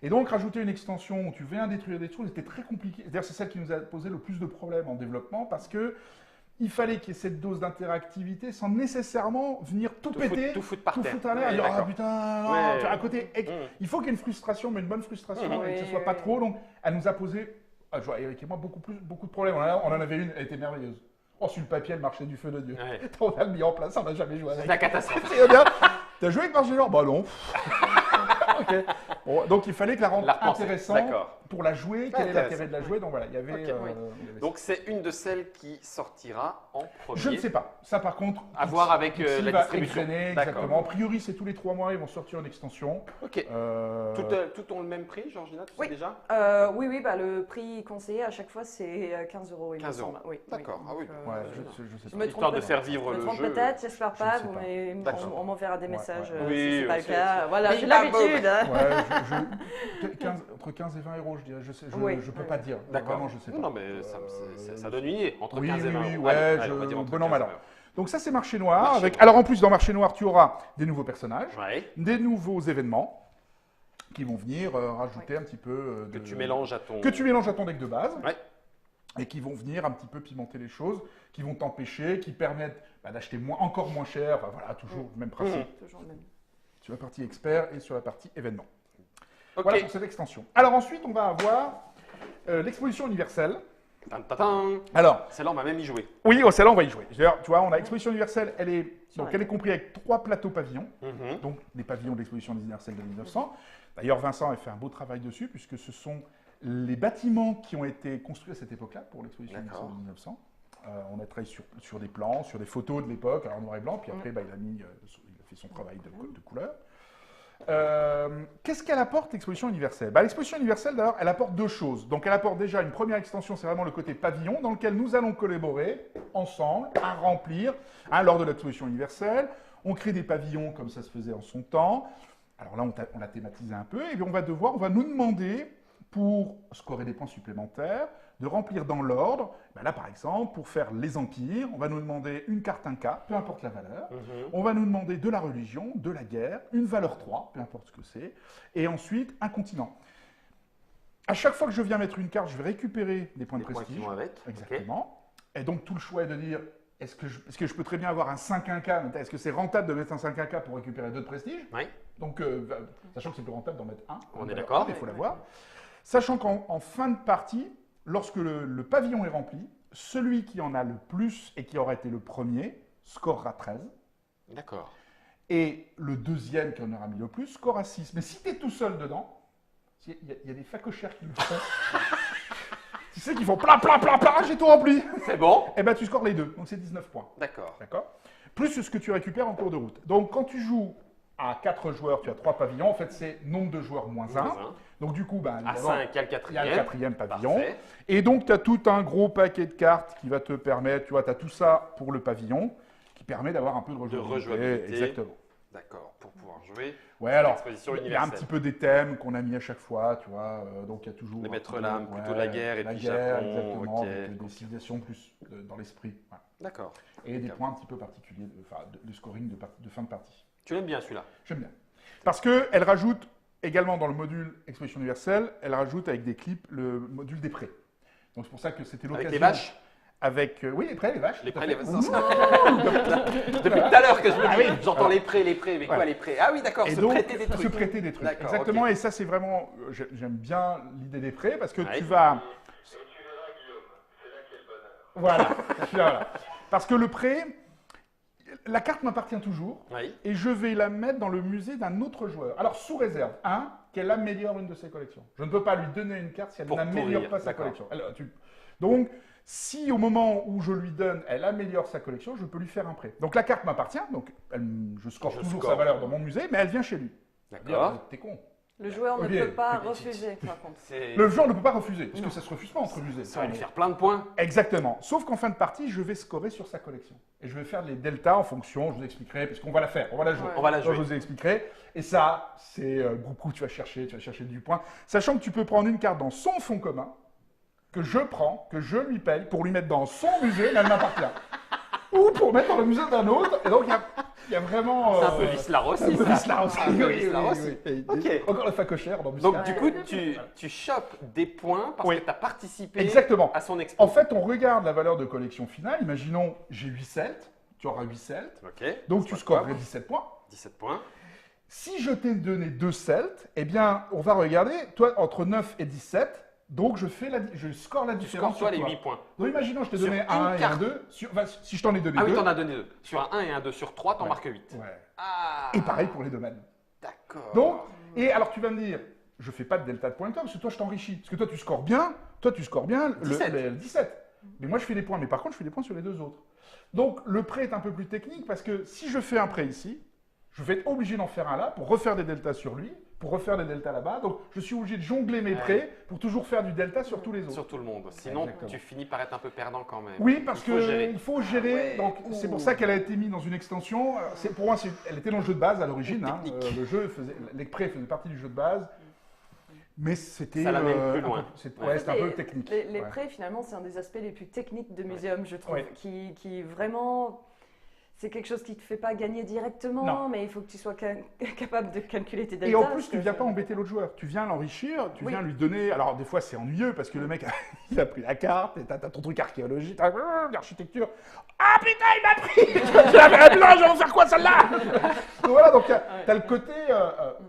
Speaker 2: Et donc rajouter une extension où tu viens détruire des choses, c'était très compliqué. D'ailleurs, c'est celle qui nous a posé le plus de problèmes en développement, parce que il fallait qu'il y ait cette dose d'interactivité sans nécessairement venir tout péter,
Speaker 1: tout foutre par
Speaker 2: tout
Speaker 1: terre.
Speaker 2: foutre à l'air,
Speaker 1: Ouais,
Speaker 2: et dire, ah
Speaker 1: d'accord.
Speaker 2: putain, non,
Speaker 1: Ouais.
Speaker 2: tu vois, à côté. Il faut qu'il y ait une frustration, mais une bonne frustration, et que ce soit pas trop. Donc, elle nous a posé, je vois, Eric et moi, beaucoup de problèmes. On en avait une, elle était merveilleuse. Oh, sur le papier, elle marchait du feu de Dieu.
Speaker 1: Ouais.
Speaker 2: On a le mis en place, on n'a jamais joué
Speaker 1: C'est
Speaker 2: avec.
Speaker 1: la catastrophe.
Speaker 2: C'est bien. T'as joué avec Marche des Genres? Bah non. Ok. Bon, donc il fallait que la rendre
Speaker 1: La repenser.
Speaker 2: intéressante
Speaker 1: D'accord.
Speaker 2: pour la jouer. Quel est
Speaker 1: Intéressant.
Speaker 2: l'intérêt de la jouer? Donc voilà, il y avait.
Speaker 1: Ok.
Speaker 2: il y avait
Speaker 1: Donc c'est une de celles qui sortira en premier.
Speaker 2: je ne sais pas. Ça, par contre,
Speaker 1: À voir avec
Speaker 2: Pixie
Speaker 1: la
Speaker 2: va
Speaker 1: distribution.
Speaker 2: écraner,
Speaker 1: D'accord.
Speaker 2: exactement. A priori, c'est tous les 3 mois, ils vont sortir une extension.
Speaker 1: Ok.
Speaker 2: Euh,
Speaker 1: Tout ont le même prix, Georgina, tu
Speaker 3: Oui.
Speaker 1: sais déjà
Speaker 3: oui, bah, le prix conseillé à chaque fois, c'est 15 €. il me
Speaker 1: 15 €.
Speaker 3: semble. Oui,
Speaker 1: D'accord. Ah oui.
Speaker 3: Donc,
Speaker 2: Ouais, je sais
Speaker 3: je
Speaker 2: pas.
Speaker 3: me
Speaker 1: Histoire
Speaker 3: trompe
Speaker 1: de faire vivre
Speaker 3: Je me
Speaker 1: le
Speaker 3: trompe
Speaker 1: jeu.
Speaker 3: peut-être, j'espère
Speaker 2: Je ne
Speaker 3: pas,
Speaker 2: sais pas.
Speaker 3: mais
Speaker 1: D'accord.
Speaker 3: on m'enverra des
Speaker 2: Ouais,
Speaker 3: messages
Speaker 2: ouais.
Speaker 3: si
Speaker 1: Oui,
Speaker 3: c'est pas le
Speaker 1: c'est-
Speaker 3: cas. Voilà,
Speaker 1: Oui,
Speaker 3: j'ai
Speaker 1: bah,
Speaker 3: l'habitude.
Speaker 2: Ouais, entre 15 et 20 euros, je dirais. Je peux
Speaker 3: Oui.
Speaker 2: pas dire.
Speaker 1: D'accord.
Speaker 2: Vraiment, je sais pas.
Speaker 1: Non, mais ça donne une idée. Entre
Speaker 2: oui,
Speaker 1: 15 et 20
Speaker 2: oui,
Speaker 1: euros.
Speaker 2: ouais,
Speaker 1: Allez, on va dire entre
Speaker 2: bon an,
Speaker 1: 15 et
Speaker 2: mal an.
Speaker 1: 20 euros.
Speaker 2: Donc ça, c'est Marché Noir.
Speaker 1: Marché
Speaker 2: avec...
Speaker 1: Noir.
Speaker 2: Alors en plus, dans Marché Noir, tu auras des nouveaux personnages,
Speaker 1: Ouais.
Speaker 2: des nouveaux événements qui vont venir rajouter un petit peu
Speaker 1: Que tu mélanges à ton...
Speaker 2: que tu mélanges à ton deck de base.
Speaker 1: Ouais.
Speaker 2: Et qui vont venir un petit peu pimenter les choses, qui vont t'empêcher, qui permettent d'acheter encore moins cher. Enfin, voilà, toujours le même principe.
Speaker 3: Toujours le même.
Speaker 2: Sur la partie expert et sur la partie événement.
Speaker 1: Ok.
Speaker 2: Voilà pour cette extension. Alors ensuite, on va avoir l'exposition universelle.
Speaker 1: Tan, tan, tan.
Speaker 2: Alors,
Speaker 1: Celle-là, on va même y jouer.
Speaker 2: oui, celle-là, on va y jouer. D'ailleurs, tu vois, on a exposition universelle, elle est
Speaker 3: Ouais.
Speaker 2: comprise avec 3 plateaux pavillons,
Speaker 1: Mhm.
Speaker 2: donc des pavillons de l'exposition universelle de 1900. D'ailleurs, Vincent a fait un beau travail dessus, puisque ce sont les bâtiments qui ont été construits à cette époque-là pour l'exposition
Speaker 1: D'accord.
Speaker 2: universelle de 1900. On a travaillé sur des plans, sur des photos de l'époque, alors en noir et blanc, puis après, il a fait son travail de couleur. Qu'est-ce qu'elle apporte, l'exposition universelle? L'exposition universelle, d'ailleurs, elle apporte 2 choses. Donc, elle apporte déjà une première extension, c'est vraiment le côté pavillon, dans lequel nous allons collaborer ensemble à remplir. Lors de l'exposition universelle, on crée des pavillons comme ça se faisait en son temps. Alors là, on l'a thématisé un peu, et puis on va nous demander, pour scorer des points supplémentaires, de remplir dans l'ordre. Là, par exemple, pour faire les empires, on va nous demander une carte 1K, peu importe la valeur.
Speaker 1: Mhm.
Speaker 2: On va nous demander de la religion, de la guerre, une valeur 3, peu importe ce que c'est, et ensuite un continent. À chaque fois que je viens mettre une carte, je vais récupérer des points
Speaker 1: Les
Speaker 2: de
Speaker 1: points qui
Speaker 2: prestige.
Speaker 1: vont avec.
Speaker 2: Exactement. Et donc tout le choix est de dire, est-ce que je peux très bien avoir un 5-1K, mais est-ce que c'est rentable de mettre un 5-1K pour récupérer 2 de prestige?
Speaker 1: Oui.
Speaker 2: Donc, sachant que c'est plus rentable d'en mettre un.
Speaker 1: On est d'accord.
Speaker 2: Il faut l'avoir. Sachant qu'en fin de partie, lorsque le pavillon est rempli, celui qui en a le plus et qui aura été le premier scorera 13.
Speaker 1: D'accord.
Speaker 2: Et le deuxième qui en aura mis le plus scorera 6. Mais si tu es tout seul dedans, il y a des facochères qui le font. Tu sais qu'ils font pla, j'ai tout rempli.
Speaker 1: C'est bon.
Speaker 2: Et ben tu scores les 2, donc c'est 19 points.
Speaker 1: D'accord.
Speaker 2: D'accord? Plus ce que tu récupères en cours de route. Donc quand tu joues à 4 joueurs, tu as 3 pavillons. En fait, c'est nombre de joueurs moins 1.
Speaker 1: Moins un.
Speaker 2: Donc du coup,
Speaker 1: À
Speaker 2: évidemment,
Speaker 1: 5, il y a le
Speaker 2: il y a
Speaker 1: quatrième.
Speaker 2: le 4e pavillon.
Speaker 1: Parfait.
Speaker 2: Et donc, tu as tout un gros paquet de cartes qui va te permettre, tu vois, tu as tout ça pour le pavillon, qui permet d'avoir un peu de rejouabilité.
Speaker 1: rejouabilité.
Speaker 2: Exactement.
Speaker 1: D'accord. Pour pouvoir jouer.
Speaker 2: Ouais, alors,
Speaker 1: Exposition
Speaker 2: il y a un
Speaker 1: universelle.
Speaker 2: petit peu des thèmes qu'on a mis à chaque fois, tu vois, donc il y a toujours...
Speaker 1: Les
Speaker 2: un
Speaker 1: maîtres
Speaker 2: peu,
Speaker 1: lames, plutôt la guerre et
Speaker 2: la
Speaker 1: puis
Speaker 2: guerre,
Speaker 1: Japon,
Speaker 2: exactement,
Speaker 1: ok.
Speaker 2: avec des civilisations plus dans l'esprit. Voilà.
Speaker 1: D'accord.
Speaker 2: Et des
Speaker 1: Impeccable.
Speaker 2: points un petit peu particuliers, de scoring de fin de partie.
Speaker 1: Tu l'aimes bien celui-là.
Speaker 2: J'aime bien. Parce qu'elle rajoute également dans le module Exposition universelle, elle rajoute avec des clips le module des prêts. Donc c'est pour ça que c'était l'occasion.
Speaker 1: Avec les vaches.
Speaker 2: Avec, oui, les prêts, les vaches.
Speaker 1: Les
Speaker 2: tout à
Speaker 1: prêts,
Speaker 2: fait.
Speaker 1: les vaches. Depuis tout à l'heure que je me dis, j'entends les prêts, mais quoi
Speaker 2: Ouais.
Speaker 1: les prêts? Ah oui, d'accord,
Speaker 2: Et
Speaker 1: se
Speaker 2: donc,
Speaker 1: prêter des trucs.
Speaker 2: se prêter des trucs.
Speaker 1: D'accord,
Speaker 2: Exactement,
Speaker 1: ok.
Speaker 2: et ça c'est vraiment, j'aime bien l'idée des prêts parce que
Speaker 1: Ouais.
Speaker 2: tu vas... Voilà, voilà. Parce que le prêt, la carte m'appartient toujours
Speaker 1: Oui.
Speaker 2: et je vais la mettre dans le musée d'un autre joueur. Alors sous réserve, qu'elle améliore une de ses collections. Je ne peux pas lui donner une carte si elle
Speaker 1: Pour
Speaker 2: n'améliore
Speaker 1: pourrir,
Speaker 2: pas sa
Speaker 1: d'accord.
Speaker 2: collection. Donc, si au moment où je lui donne, elle améliore sa collection, je peux lui faire un prêt. Donc la carte m'appartient, donc je score
Speaker 1: Je
Speaker 2: toujours
Speaker 1: score.
Speaker 2: sa valeur dans mon musée, mais elle vient chez lui.
Speaker 1: D'accord.
Speaker 2: T'es con.
Speaker 3: Le joueur
Speaker 2: Ok,
Speaker 3: ne peut pas
Speaker 1: plus petite.
Speaker 3: refuser, par contre.
Speaker 2: Le joueur ne peut pas refuser, parce
Speaker 3: Non.
Speaker 2: que ça se refuse pas entre musées.
Speaker 1: Ça va lui faire plein de points.
Speaker 2: Exactement. Sauf qu'en fin de partie, je vais scorer sur sa collection. Et je vais faire les deltas en fonction, je vous expliquerai, parce qu'on va la faire, on va la jouer.
Speaker 3: Ouais.
Speaker 1: On va la
Speaker 2: Je
Speaker 1: jouer.
Speaker 2: vous expliquerai. Et ça, c'est beaucoup, tu vas chercher du point. Sachant que tu peux prendre une carte dans son fonds commun, que je prends, que je lui paye, pour lui mettre dans son musée, mais elle m'appartient. Ou pour mettre dans le musée d'un autre. Et donc, il y a vraiment...
Speaker 1: C'est un peu Vislar aussi,
Speaker 2: un peu
Speaker 1: ça.
Speaker 2: Vislar aussi.
Speaker 1: Un peu
Speaker 2: Oui,
Speaker 1: Vislar
Speaker 2: oui,
Speaker 1: aussi.
Speaker 2: oui.
Speaker 1: Ok.
Speaker 2: Encore la facochère dans
Speaker 1: Donc,
Speaker 2: Vislar.
Speaker 1: du coup, tu chopes des points parce
Speaker 2: Oui.
Speaker 1: que tu as participé
Speaker 2: Exactement.
Speaker 1: à son expo.
Speaker 2: En fait, on regarde la valeur de collection finale. Imaginons, j'ai 8 celtes. Tu auras 8 celtes.
Speaker 1: Ok.
Speaker 2: Donc,
Speaker 1: Ça
Speaker 2: tu
Speaker 1: va
Speaker 2: scorerais
Speaker 1: quoi
Speaker 2: 17 points.
Speaker 1: 17 points.
Speaker 2: Si je t'ai donné 2 celtes, eh bien, on va regarder, toi, entre 9 et 17, donc je score la
Speaker 1: Tu
Speaker 2: différence
Speaker 1: scores toi
Speaker 2: sur
Speaker 1: les 8 points.
Speaker 2: Donc, imaginons, je t'ai
Speaker 1: Sur
Speaker 2: donné
Speaker 1: une
Speaker 2: un 1 et un
Speaker 1: carte.
Speaker 2: 2. Si je t'en ai donné
Speaker 1: Ah oui,
Speaker 2: 2.
Speaker 1: t'en as donné 2. Sur un 1 et un 2 sur 3, t'en
Speaker 2: Ouais.
Speaker 1: marques 8.
Speaker 2: Ouais.
Speaker 1: Ah.
Speaker 2: Et pareil pour les domaines.
Speaker 1: D'accord.
Speaker 2: Donc, et alors tu vas me dire, je fais pas de delta de points comme, parce que toi, je t'enrichis. Parce que toi, tu scores bien le
Speaker 1: 17.
Speaker 2: le 17. Mais moi, je fais des points. Mais par contre, je fais des points sur les deux autres. Donc, le prêt est un peu plus technique, parce que si je fais un prêt ici, je vais être obligé d'en faire un là, pour refaire des deltas sur lui, pour refaire des deltas là-bas. Donc, je suis obligé de jongler mes
Speaker 1: Ouais.
Speaker 2: prêts pour toujours faire du delta sur tous les autres.
Speaker 1: Sur tout le monde. Sinon,
Speaker 2: Exactement.
Speaker 1: tu finis par être un peu perdant quand même.
Speaker 2: Oui, parce
Speaker 1: Il faut gérer.
Speaker 2: qu'il faut gérer.
Speaker 1: Ah ouais.
Speaker 2: Donc, c'est pour ça qu'elle a été mise dans une extension. Pour moi, elle était dans le jeu de base à l'origine. Hein.
Speaker 1: Technique.
Speaker 2: Le jeu les prêts faisaient partie du jeu de base. Mais c'était.
Speaker 1: Ça l'amène plus loin.
Speaker 2: C'était un peu technique.
Speaker 3: Les
Speaker 2: Ouais.
Speaker 3: prêts, finalement, c'est un des aspects les plus techniques de Muséum, je trouve,
Speaker 2: Ouais.
Speaker 3: qui vraiment... C'est quelque chose qui ne te fait pas gagner directement,
Speaker 2: Non.
Speaker 3: mais il faut que tu sois capable de calculer tes deltas.
Speaker 2: Et en plus,
Speaker 3: parce
Speaker 2: tu
Speaker 3: que
Speaker 2: viens pas embêter l'autre joueur. Tu viens l'enrichir, tu
Speaker 3: Oui.
Speaker 2: viens lui donner. Alors, des fois, c'est ennuyeux parce que le mec, il a pris la carte, et t'as ton truc archéologique, t'as l'architecture. Ah putain, il m'a pris. Tu l'as fait là, je vais en faire quoi celle-là. Donc voilà, donc t'as le côté.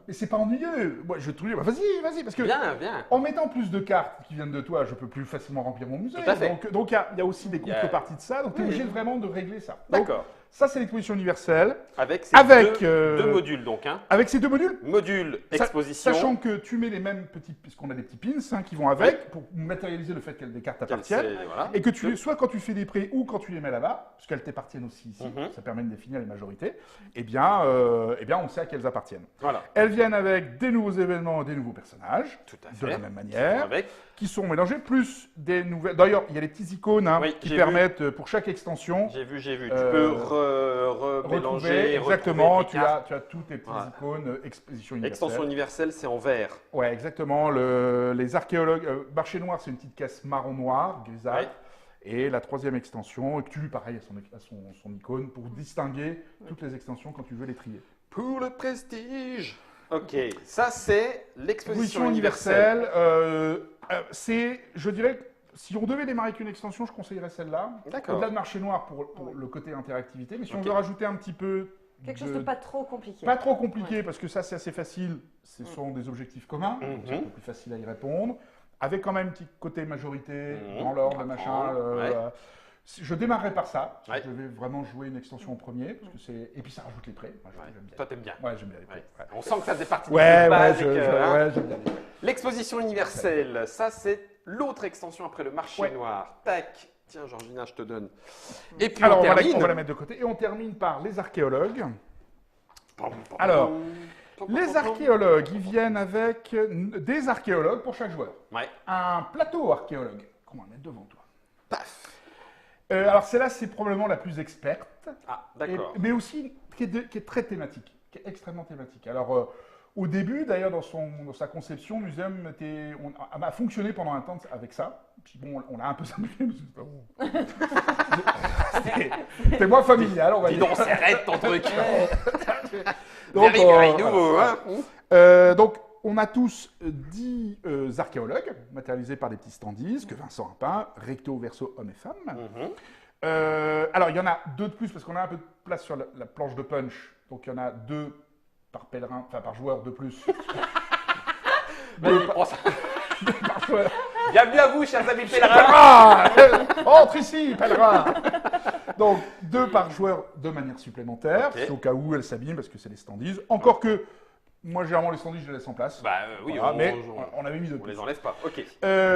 Speaker 2: Mais c'est pas ennuyeux. Moi, je te dis, bah, vas-y, parce que.
Speaker 1: Bien, bien.
Speaker 2: En mettant plus de cartes qui viennent de toi, je peux plus facilement remplir mon musée.
Speaker 1: Tout à fait.
Speaker 2: Donc il y a aussi des
Speaker 1: Il y a-
Speaker 2: contreparties de ça. Donc tu es
Speaker 1: Oui.
Speaker 2: obligé vraiment de régler ça. Donc,
Speaker 1: D'accord.
Speaker 2: ça, c'est l'exposition universelle.
Speaker 1: Avec ces
Speaker 2: Avec,
Speaker 1: deux modules donc. Hein.
Speaker 2: Avec ces deux modules,
Speaker 1: Module
Speaker 2: Sa-
Speaker 1: exposition.
Speaker 2: sachant que tu mets les mêmes petits, puisqu'on a des petits pins hein, qui vont avec, pour matérialiser le fait que des cartes
Speaker 1: Quel
Speaker 2: appartiennent.
Speaker 1: c'est- voilà.
Speaker 2: Et que soit quand tu fais des prêts ou quand tu les mets là-bas, parce qu'elles t'appartiennent aussi ici,
Speaker 1: Mhm.
Speaker 2: ça permet de définir les majorités, eh bien on sait à quelles appartiennent.
Speaker 1: Voilà.
Speaker 2: Elles viennent avec des nouveaux événements, des nouveaux personnages,
Speaker 1: Tout à
Speaker 2: de
Speaker 1: fait.
Speaker 2: la même manière,
Speaker 1: Avec.
Speaker 2: qui sont mélangés, plus des nouvelles... D'ailleurs, il y a les petits icônes hein,
Speaker 1: Oui,
Speaker 2: qui
Speaker 1: j'ai
Speaker 2: permettent, pour chaque extension,
Speaker 1: J'ai vu. Tu
Speaker 2: Euh,
Speaker 1: peux remélanger.
Speaker 2: retrouver, exactement,
Speaker 1: retrouver tes cartes.
Speaker 2: tu as tous tes petites
Speaker 1: Voilà.
Speaker 2: icônes, exposition universelle.
Speaker 1: Extension universelle, c'est en vert.
Speaker 2: Ouais, exactement. Les archéologues, marché noir, c'est une petite caisse marron noir, grisâtre.
Speaker 1: Ouais.
Speaker 2: Et la troisième extension, que tu lui pareil à son icône pour distinguer toutes les extensions quand tu veux les trier.
Speaker 1: Pour le prestige. Ok, ça c'est l'exposition
Speaker 2: Exposition
Speaker 1: universelle.
Speaker 2: c'est, je dirais, si on devait démarrer avec une extension, je conseillerais celle-là.
Speaker 1: D'accord.
Speaker 2: Au-delà de marché noir pour le côté interactivité, mais si on
Speaker 1: Ok.
Speaker 2: veut rajouter un petit peu
Speaker 3: Quelque chose de pas trop compliqué.
Speaker 2: pas trop compliqué, parce que ça c'est assez facile, ce sont des objectifs communs, donc c'est un
Speaker 1: Mhm.
Speaker 2: peu plus facile à y répondre, avec quand même un petit côté majorité,
Speaker 1: Mhm.
Speaker 2: dans l'ordre,
Speaker 1: On
Speaker 2: machin.
Speaker 1: apprend, ouais.
Speaker 2: Je démarrerai par ça, parce que
Speaker 1: Ouais.
Speaker 2: je vais vraiment jouer une extension en premier, parce que et puis ça rajoute les prêts. Moi,
Speaker 1: Ouais.
Speaker 2: j'aime bien.
Speaker 1: Toi t'aimes bien.
Speaker 2: Ouais, j'aime bien les
Speaker 1: Ouais.
Speaker 2: prêts.
Speaker 1: On sent que ça fait partie
Speaker 2: Ouais,
Speaker 1: du
Speaker 2: ouais,
Speaker 1: base et que, hein.
Speaker 2: ouais, j'aime bien les prêts.
Speaker 1: L'exposition universelle, ça c'est l'autre extension après le marché
Speaker 2: Ouais.
Speaker 1: noir. Tac. Tiens, Georgina, je te donne. Et puis
Speaker 2: Alors,
Speaker 1: on termine.
Speaker 2: on va la mettre de côté, et on termine par les archéologues.
Speaker 1: Pom, pom,
Speaker 2: Alors,
Speaker 1: pom, pom, pom,
Speaker 2: Les
Speaker 1: pom.
Speaker 2: archéologues, ils viennent avec des archéologues pour chaque joueur.
Speaker 1: Ouais.
Speaker 2: Un plateau archéologue, qu'on va mettre devant toi.
Speaker 1: Paf.
Speaker 2: Alors celle-là, c'est probablement la plus experte,
Speaker 1: Ah, d'accord.
Speaker 2: mais aussi qui est très thématique, qui est extrêmement thématique. Alors au début, d'ailleurs, dans sa conception, Muséum a fonctionné pendant un temps avec ça. Puis bon, on l'a un peu simplifié. C'était moins familial, on va
Speaker 1: Dis
Speaker 2: dire.
Speaker 1: donc, c'est raide ton truc.
Speaker 2: Donc,
Speaker 1: Very
Speaker 2: voilà.
Speaker 1: nouveau, hein.
Speaker 2: Donc, on a tous 10 archéologues, matérialisés par des petits standees, que Vincent a peint, recto, verso, hommes et femmes.
Speaker 1: Mhm.
Speaker 2: Alors, il y en a 2 de plus, parce qu'on a un peu de place sur la planche de punch. Donc, il y en a 2 par pèlerin, enfin par joueur de plus.
Speaker 1: Vas-y, prends ça.
Speaker 2: Par joueur.
Speaker 1: Bienvenue à vous, chers amis pèlerins.
Speaker 2: Pèlerin Entre ici, pèlerin. Donc, 2 par joueur de manière supplémentaire,
Speaker 1: Ok.
Speaker 2: c'est au cas où elles s'abîment, parce que c'est les standees. Encore que, moi, généralement, les standees, je les laisse en place.
Speaker 1: Bah oui,
Speaker 2: Voilà, mais
Speaker 1: on
Speaker 2: on avait mis 2
Speaker 1: on
Speaker 2: plus.
Speaker 1: les enlève pas. Ok.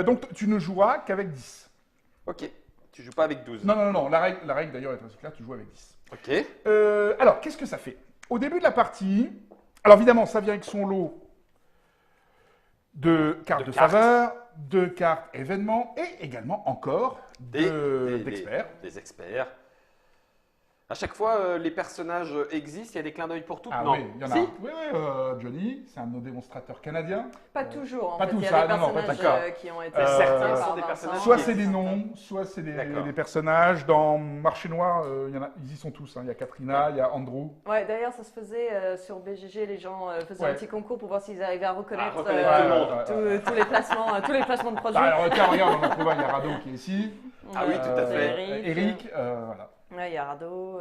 Speaker 2: Donc, tu ne joueras qu'avec 10.
Speaker 1: Ok. Tu joues pas avec 12.
Speaker 2: Non, la règle d'ailleurs est assez claire, tu joues avec 10.
Speaker 1: Ok.
Speaker 2: Alors, qu'est-ce que ça fait? Au début de la partie, alors évidemment, ça vient avec son lot de cartes de
Speaker 1: cartes.
Speaker 2: faveur, de cartes événements et également encore d'experts.
Speaker 1: Des experts. À chaque fois, les personnages existent, il y a des clins d'œil pour toutes,
Speaker 2: Ah
Speaker 1: non?
Speaker 2: oui, il y en a.
Speaker 1: Si.
Speaker 2: Oui, Johnny, c'est un de nos démonstrateurs canadiens.
Speaker 3: Pas toujours, en
Speaker 2: pas
Speaker 3: fait.
Speaker 2: tous,
Speaker 3: Il y a des
Speaker 2: non, non, pas
Speaker 3: personnages
Speaker 2: d'accord.
Speaker 3: qui ont été...
Speaker 1: Certains
Speaker 3: par
Speaker 1: sont des
Speaker 3: Vincent.
Speaker 1: personnages
Speaker 2: Soit
Speaker 1: qui
Speaker 2: c'est des
Speaker 1: existent.
Speaker 2: noms, soit c'est
Speaker 1: D'accord.
Speaker 2: des personnages. Dans Marché Noir, ils y sont tous. Hein. Il y a Katrina, il y a Andrew.
Speaker 3: Ouais, d'ailleurs, ça se faisait sur BGG, les gens faisaient
Speaker 2: Ouais.
Speaker 3: un petit concours pour voir s'ils arrivaient à reconnaître,
Speaker 1: reconnaître tout le monde.
Speaker 3: tous les placements de produits.
Speaker 2: Bah, alors, tiens, regarde, on en trouve un, il y a Rado qui est ici.
Speaker 1: Ah oui, tout à fait.
Speaker 3: Eric.
Speaker 2: Voilà.
Speaker 3: Ouais, il y a Rado.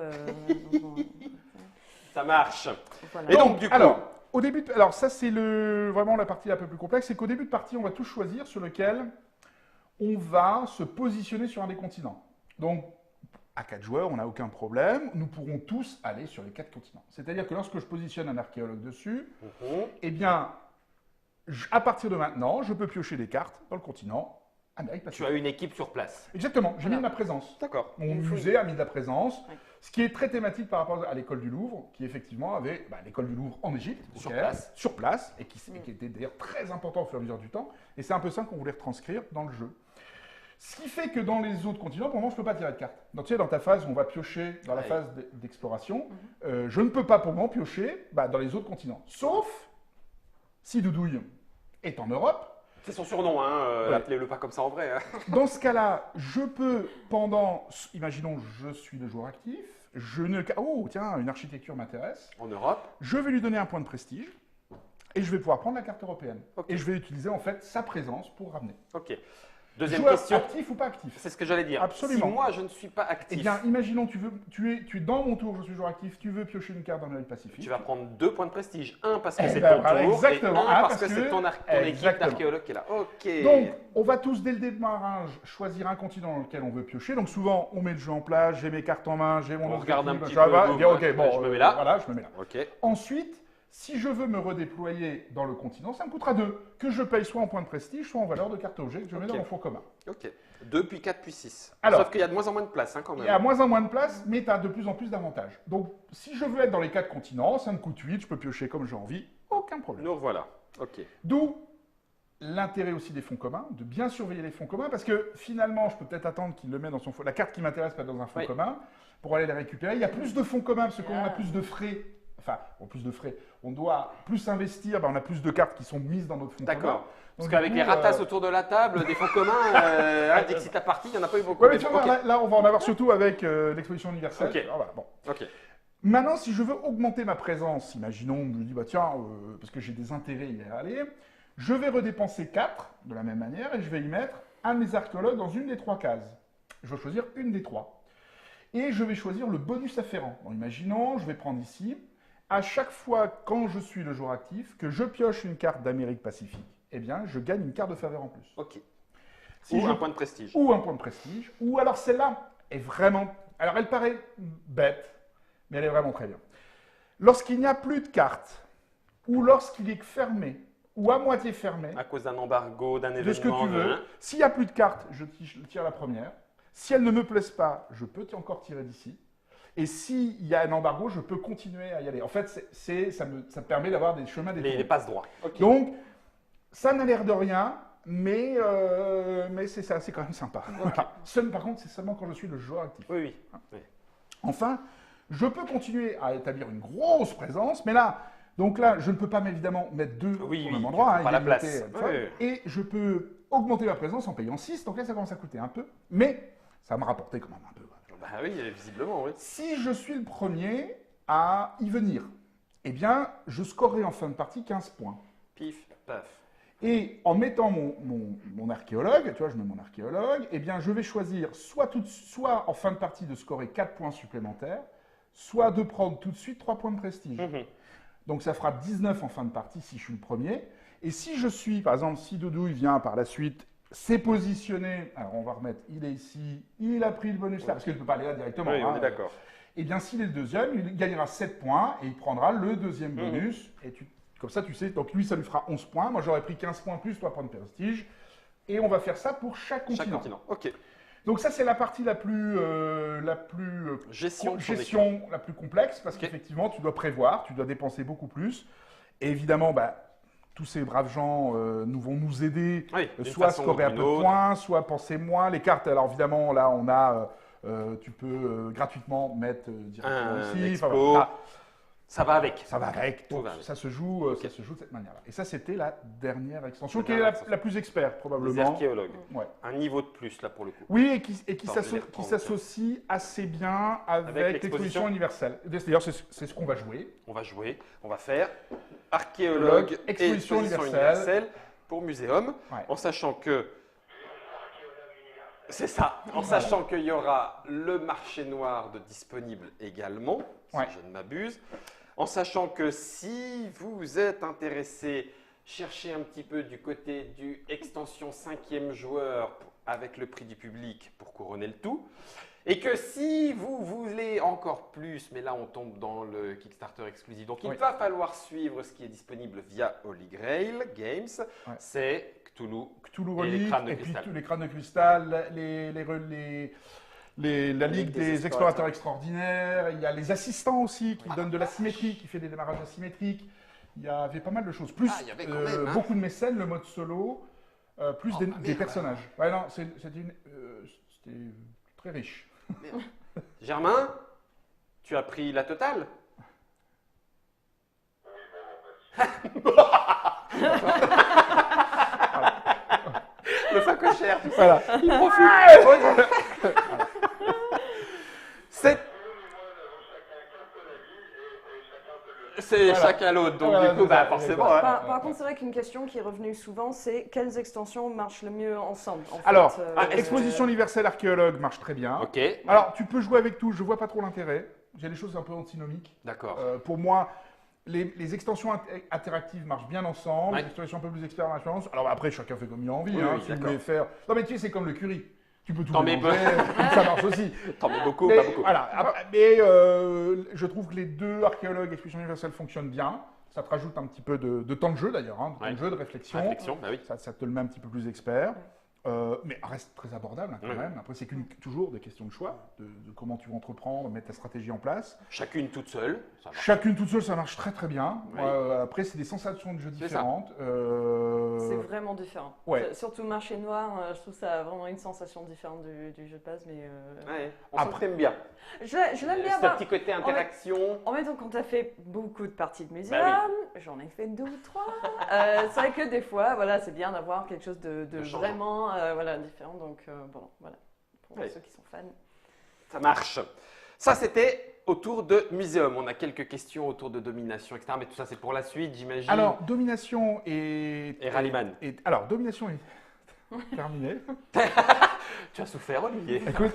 Speaker 1: Ça marche.
Speaker 3: Voilà.
Speaker 1: Et donc, du coup,
Speaker 2: alors, au début, alors ça c'est vraiment la partie un peu plus complexe, c'est qu'au début de partie, on va tous choisir sur lequel on va se positionner sur un des continents. Donc, à 4 joueurs, on n'a aucun problème, nous pourrons tous aller sur les 4 continents. C'est-à-dire que lorsque je positionne un archéologue dessus, eh bien, à partir de maintenant, je peux piocher des cartes dans le continent Amérique
Speaker 1: tu
Speaker 2: Pacifique.
Speaker 1: as une équipe sur place.
Speaker 2: Exactement, j'ai mis
Speaker 3: Voilà.
Speaker 2: de la présence.
Speaker 1: D'accord.
Speaker 2: Mon
Speaker 3: Il faut
Speaker 2: musée a mis de la présence,
Speaker 3: Oui.
Speaker 2: ce qui est très thématique par rapport à l'école du Louvre, qui effectivement avait l'école du Louvre en Égypte,
Speaker 1: Sur
Speaker 2: ok,
Speaker 1: place.
Speaker 2: sur place, et qui était d'ailleurs très important au fur et à mesure du temps. Et c'est un peu ça qu'on voulait retranscrire dans le jeu. Ce qui fait que dans les autres continents, pour le moment, je ne peux pas tirer de cartes. Donc, tu sais, dans ta phase où on va piocher dans la
Speaker 1: Ouais.
Speaker 2: phase d'exploration, je ne peux pas pour le moment piocher dans les autres continents. Sauf si Doudouille est en Europe.
Speaker 1: C'est son surnom, hein.
Speaker 2: Ouais.
Speaker 1: Appelez-le pas comme ça en vrai. Hein.
Speaker 2: Dans ce cas-là, je peux, imaginons, je suis le joueur actif, oh, tiens, une architecture m'intéresse,
Speaker 1: En Europe.
Speaker 2: je vais lui donner un point de prestige, et je vais pouvoir prendre la carte européenne.
Speaker 1: Ok.
Speaker 2: Et je vais utiliser, en fait, sa présence pour ramener.
Speaker 1: Ok. Deuxième
Speaker 2: Joueur
Speaker 1: question.
Speaker 2: actif ou pas actif?
Speaker 1: C'est ce que j'allais dire.
Speaker 2: Absolument.
Speaker 1: Si moi, je ne suis pas
Speaker 2: Eh
Speaker 1: actif,
Speaker 2: bien, imaginons, tu es dans mon tour, je suis joueur actif, tu veux piocher une carte d'Amérique Pacifique.
Speaker 1: tu vas prendre 2 points de prestige. Un parce que
Speaker 2: Eh
Speaker 1: c'est
Speaker 2: ben
Speaker 1: ton
Speaker 2: voilà,
Speaker 1: tour,
Speaker 2: exactement.
Speaker 1: et un
Speaker 2: Un
Speaker 1: parce
Speaker 2: parce
Speaker 1: que c'est
Speaker 2: que-
Speaker 1: ton équipe
Speaker 2: Exactement.
Speaker 1: d'archéologues qui est là. Ok.
Speaker 2: Donc, on va tous, dès le démarrage, choisir un continent dans lequel on veut piocher. Donc, souvent, on met le jeu en place, j'ai mes cartes en main, j'ai mon
Speaker 1: On regarde un
Speaker 2: objectif,
Speaker 1: petit
Speaker 2: ça va,
Speaker 1: peu,
Speaker 2: et bien,
Speaker 1: boum,
Speaker 2: ok, bon,
Speaker 1: je me mets là.
Speaker 2: Voilà, je me mets là.
Speaker 1: Ok.
Speaker 2: Ensuite, si je veux me redéployer dans le continent, ça me coûtera 2, que je paye soit en points de prestige, soit en valeur de carte objet que je mets
Speaker 1: Ok.
Speaker 2: dans mon fonds commun.
Speaker 1: Ok. 2, puis 4, puis 6.
Speaker 2: Alors.
Speaker 1: Sauf qu'il y a de moins en moins de place, hein, quand
Speaker 2: Il
Speaker 1: même.
Speaker 2: y a moins en moins de place, mais tu as de plus en plus d'avantages. Donc, si je veux être dans les 4 continents, ça me coûte 8, je peux piocher comme j'ai envie, aucun problème.
Speaker 1: Nous revoilà. Ok.
Speaker 2: D'où l'intérêt aussi des fonds communs, de bien surveiller les fonds communs, parce que finalement, je peux peut-être attendre qu'il le mette dans son fonds. La carte qui m'intéresse peut être dans un fonds
Speaker 1: Oui.
Speaker 2: commun pour aller les récupérer. Il y a plus de fonds communs, parce que quand on a plus de frais, on doit plus investir, on a plus de cartes qui sont mises dans notre fonds commun.
Speaker 1: D'accord. Parce
Speaker 2: Donc,
Speaker 1: qu'avec
Speaker 2: du
Speaker 1: les
Speaker 2: coup,
Speaker 1: ratasses autour de la table, des fonds communs, Dixit à partie, il n'y en a pas eu beaucoup.
Speaker 2: Ouais, mais
Speaker 1: Mais
Speaker 2: tu
Speaker 1: bon,
Speaker 2: vois,
Speaker 1: ok.
Speaker 2: là, on va en avoir surtout avec l'exposition universelle.
Speaker 1: Ok.
Speaker 2: Alors, voilà, bon.
Speaker 1: Ok.
Speaker 2: Maintenant, si je veux augmenter ma présence, imaginons, je me dis, bah tiens, parce que j'ai des intérêts à y aller, je vais redépenser 4 de la même manière et je vais y mettre un de mes archéologues dans une des 3 cases. Je vais choisir une des 3. Et je vais choisir le bonus afférent. Bon, imaginons, je vais prendre ici, à chaque fois quand je suis le joueur actif, que je pioche une carte d'Amérique Pacifique, eh bien, je gagne une carte de faveur en plus.
Speaker 1: Ok.
Speaker 2: Si
Speaker 1: Ou
Speaker 2: je-
Speaker 1: un point de prestige.
Speaker 2: ou un point de prestige, ou alors celle-là est vraiment... Alors elle paraît bête, mais elle est vraiment très bien. Lorsqu'il n'y a plus de cartes, ou lorsqu'il est fermé, ou à moitié fermé,
Speaker 1: À cause d'un embargo, d'un événement.
Speaker 2: de ce que tu veux,
Speaker 1: hein.
Speaker 2: s'il n'y a plus de cartes, je tire la première. Si elle ne me plaise pas, je peux encore tirer d'ici. Et s'il y a un embargo, je peux continuer à y aller. En fait, ça me permet d'avoir des chemins
Speaker 1: Les
Speaker 2: détournés.
Speaker 1: passe droits. Ok.
Speaker 2: Donc, ça n'a l'air de rien, mais c'est quand même sympa. Par contre, c'est seulement quand je suis le joueur actif.
Speaker 1: Oui, oui.
Speaker 2: Enfin, je peux continuer à établir une grosse présence, mais là, donc là, je ne peux pas évidemment mettre 2
Speaker 1: Oui,
Speaker 2: au
Speaker 1: oui,
Speaker 2: même
Speaker 1: tu
Speaker 2: endroit.
Speaker 1: prends pas la
Speaker 2: égalité,
Speaker 1: place.
Speaker 2: ça.
Speaker 1: Oui, oui.
Speaker 2: Et je peux augmenter ma présence en payant 6, donc là, ça commence à coûter un peu, mais ça me rapportait quand même un peu.
Speaker 1: Bah oui, visiblement, oui.
Speaker 2: Si je suis le premier à y venir, eh bien, je scorerai en fin de partie 15 points.
Speaker 1: Pif, paf.
Speaker 2: Et en mettant mon archéologue, tu vois, je mets mon archéologue, eh bien, je vais choisir soit en fin de partie de scorer 4 points supplémentaires, soit de prendre tout de suite 3 points de prestige.
Speaker 1: Mhm.
Speaker 2: Donc ça fera 19 en fin de partie si je suis le premier. Et si je suis, par exemple, si Doudou il vient par la suite, s'est positionné, alors on va remettre, il est ici, il a pris le bonus là, parce qu'il ne peut pas aller là directement.
Speaker 1: Oui, on
Speaker 2: hein.
Speaker 1: est d'accord.
Speaker 2: Eh bien, s'il est le deuxième, il gagnera 7 points et il prendra le deuxième bonus. Et comme ça, tu sais, donc lui, ça lui fera 11 points. Moi, j'aurais pris 15 points plus 3 points de prestige. Et on va faire ça pour chaque continent.
Speaker 1: Chaque continent. Ok.
Speaker 2: Donc ça, c'est la partie la plus
Speaker 1: Gestion.
Speaker 2: la plus complexe, parce
Speaker 1: Ok.
Speaker 2: qu'effectivement, tu dois prévoir, tu dois dépenser beaucoup plus. Et évidemment, bah, tous ces braves gens vont nous aider,
Speaker 1: Oui, d'une
Speaker 2: soit
Speaker 1: façon
Speaker 2: scorer
Speaker 1: ou
Speaker 2: un peu
Speaker 1: d'une
Speaker 2: de
Speaker 1: autre.
Speaker 2: points, soit penser moins. Les cartes, alors évidemment, là, on a, tu peux gratuitement mettre directement
Speaker 1: Un
Speaker 2: ici.
Speaker 1: expo.
Speaker 2: Voilà.
Speaker 1: Ça va avec.
Speaker 2: Ça va avec,
Speaker 1: Tout
Speaker 2: donc
Speaker 1: va avec.
Speaker 2: ça se joue,
Speaker 1: Ok.
Speaker 2: ça se joue de cette manière-là. Et ça, c'était la dernière extension,
Speaker 1: La
Speaker 2: qui est
Speaker 1: dernière
Speaker 2: la,
Speaker 1: extension.
Speaker 2: la plus expert,
Speaker 1: Les
Speaker 2: probablement.
Speaker 1: archéologues.
Speaker 2: Ouais.
Speaker 1: Un niveau de plus, là, pour le coup.
Speaker 2: Oui, et qui
Speaker 1: Attends, je vais les
Speaker 2: qui
Speaker 1: reprendre,
Speaker 2: s'associe assez bien avec
Speaker 1: l'exposition
Speaker 2: l'exposition universelle. D'ailleurs, c'est ce qu'on va jouer.
Speaker 1: On va jouer, on va faire archéologue et
Speaker 2: Exposition
Speaker 1: exposition
Speaker 2: universelle.
Speaker 1: universelle pour muséum,
Speaker 2: Ouais.
Speaker 1: en sachant que c'est ça, en sachant qu'il y aura le marché noir de disponible également, si
Speaker 2: Ouais.
Speaker 1: je ne m'abuse, en sachant que si vous êtes intéressé, cherchez un petit peu du côté du extension 5e joueur avec le prix du public pour couronner le tout. Et que si vous voulez encore plus, mais là on tombe dans le Kickstarter exclusif, donc il
Speaker 2: Oui.
Speaker 1: va falloir suivre ce qui est disponible via Holy Grail Games,
Speaker 2: Ouais.
Speaker 1: c'est Cthulhu.
Speaker 2: Cthulhu
Speaker 1: Et les
Speaker 2: Relic,
Speaker 1: crânes de
Speaker 2: et puis
Speaker 1: cristal.
Speaker 2: tous les crânes de cristal, la Ligue des Explorateurs Extraordinaires, il y a les assistants aussi qui donnent de la symétrie, qui fait des démarrages asymétriques. Il y avait pas mal de choses. Plus
Speaker 1: Ah, il y avait quand même, hein.
Speaker 2: beaucoup de mécènes, le mode solo, plus
Speaker 1: Oh,
Speaker 2: des,
Speaker 1: bah,
Speaker 2: des
Speaker 1: merde,
Speaker 2: personnages. Ouais, non, c'était très riche.
Speaker 1: Germain, tu as pris la totale? Le facochère, tu sais,
Speaker 2: Voilà.
Speaker 1: il profite. C'est
Speaker 2: Voilà.
Speaker 1: chacun l'autre, donc
Speaker 2: Voilà,
Speaker 1: du coup,
Speaker 2: c'est
Speaker 1: bah,
Speaker 2: ça,
Speaker 1: forcément.
Speaker 2: exactement.
Speaker 1: hein.
Speaker 3: Par contre, c'est vrai qu'une question qui est revenue souvent, c'est quelles extensions marchent le mieux ensemble en
Speaker 2: Alors,
Speaker 3: fait,
Speaker 2: Exposition universelle archéologue marche très bien.
Speaker 1: Ok,
Speaker 2: Alors, tu peux jouer avec tout, je vois pas trop l'intérêt. J'ai des choses un peu antinomiques.
Speaker 1: d'accord.
Speaker 2: Pour moi, les extensions interactives marchent bien ensemble,
Speaker 1: Ouais.
Speaker 2: les extensions un peu plus expertes marchent bien ensemble. Alors après, chacun fait comme il a envie.
Speaker 1: Oui,
Speaker 2: hein,
Speaker 1: oui,
Speaker 2: si vous
Speaker 1: d'accord.
Speaker 2: voulez faire... Non mais tu sais, c'est comme le curry. Tu peux tout
Speaker 1: T'en mets
Speaker 2: mélanger, ça marche aussi.
Speaker 1: T'en mets beaucoup,
Speaker 2: Mais,
Speaker 1: pas beaucoup.
Speaker 2: voilà. Mais je trouve que les deux archéologues exposition universelle fonctionnent bien. Ça te rajoute un petit peu de temps de jeu d'ailleurs, hein, de temps
Speaker 1: Ouais.
Speaker 2: de jeu, de réflexion.
Speaker 1: Réflexion, bah oui.
Speaker 2: Ça te le met un petit peu plus expert. Mais reste très abordable hein, quand
Speaker 1: Ouais.
Speaker 2: même. Après, c'est toujours des questions de choix, de comment tu vas entreprendre, mettre ta stratégie en place.
Speaker 1: Chacune toute seule, ça va.
Speaker 2: Chacune toute seule, ça marche très très bien.
Speaker 1: Oui.
Speaker 2: Après, c'est des sensations de jeu
Speaker 1: C'est ça.
Speaker 2: différentes.
Speaker 3: c'est vraiment différent.
Speaker 2: ouais.
Speaker 3: Surtout marché noir, je trouve ça vraiment une sensation différente du jeu de base. Mais
Speaker 1: Ouais, on sent
Speaker 2: Après-
Speaker 1: que t'aimes bien.
Speaker 3: je l'aime bien.
Speaker 1: Ce
Speaker 3: bah,
Speaker 1: petit côté interaction.
Speaker 3: en même temps, quand tu as fait beaucoup de parties de muséum,
Speaker 1: Bah
Speaker 3: j'en ai fait 2 ou 3. C'est vrai que des fois, voilà, c'est bien d'avoir quelque chose de
Speaker 1: changeant.
Speaker 3: vraiment voilà, différent. Donc, bon, voilà. Pour
Speaker 1: Oui.
Speaker 3: ceux qui sont fans.
Speaker 1: Ça marche. Ça, c'était autour de muséum. On a quelques questions autour de domination, etc. Mais tout ça, c'est pour la suite, j'imagine.
Speaker 2: Alors, domination et
Speaker 1: Rallyman.
Speaker 2: alors, domination est terminée.
Speaker 1: Tu as souffert, Olivier.
Speaker 2: Écoute,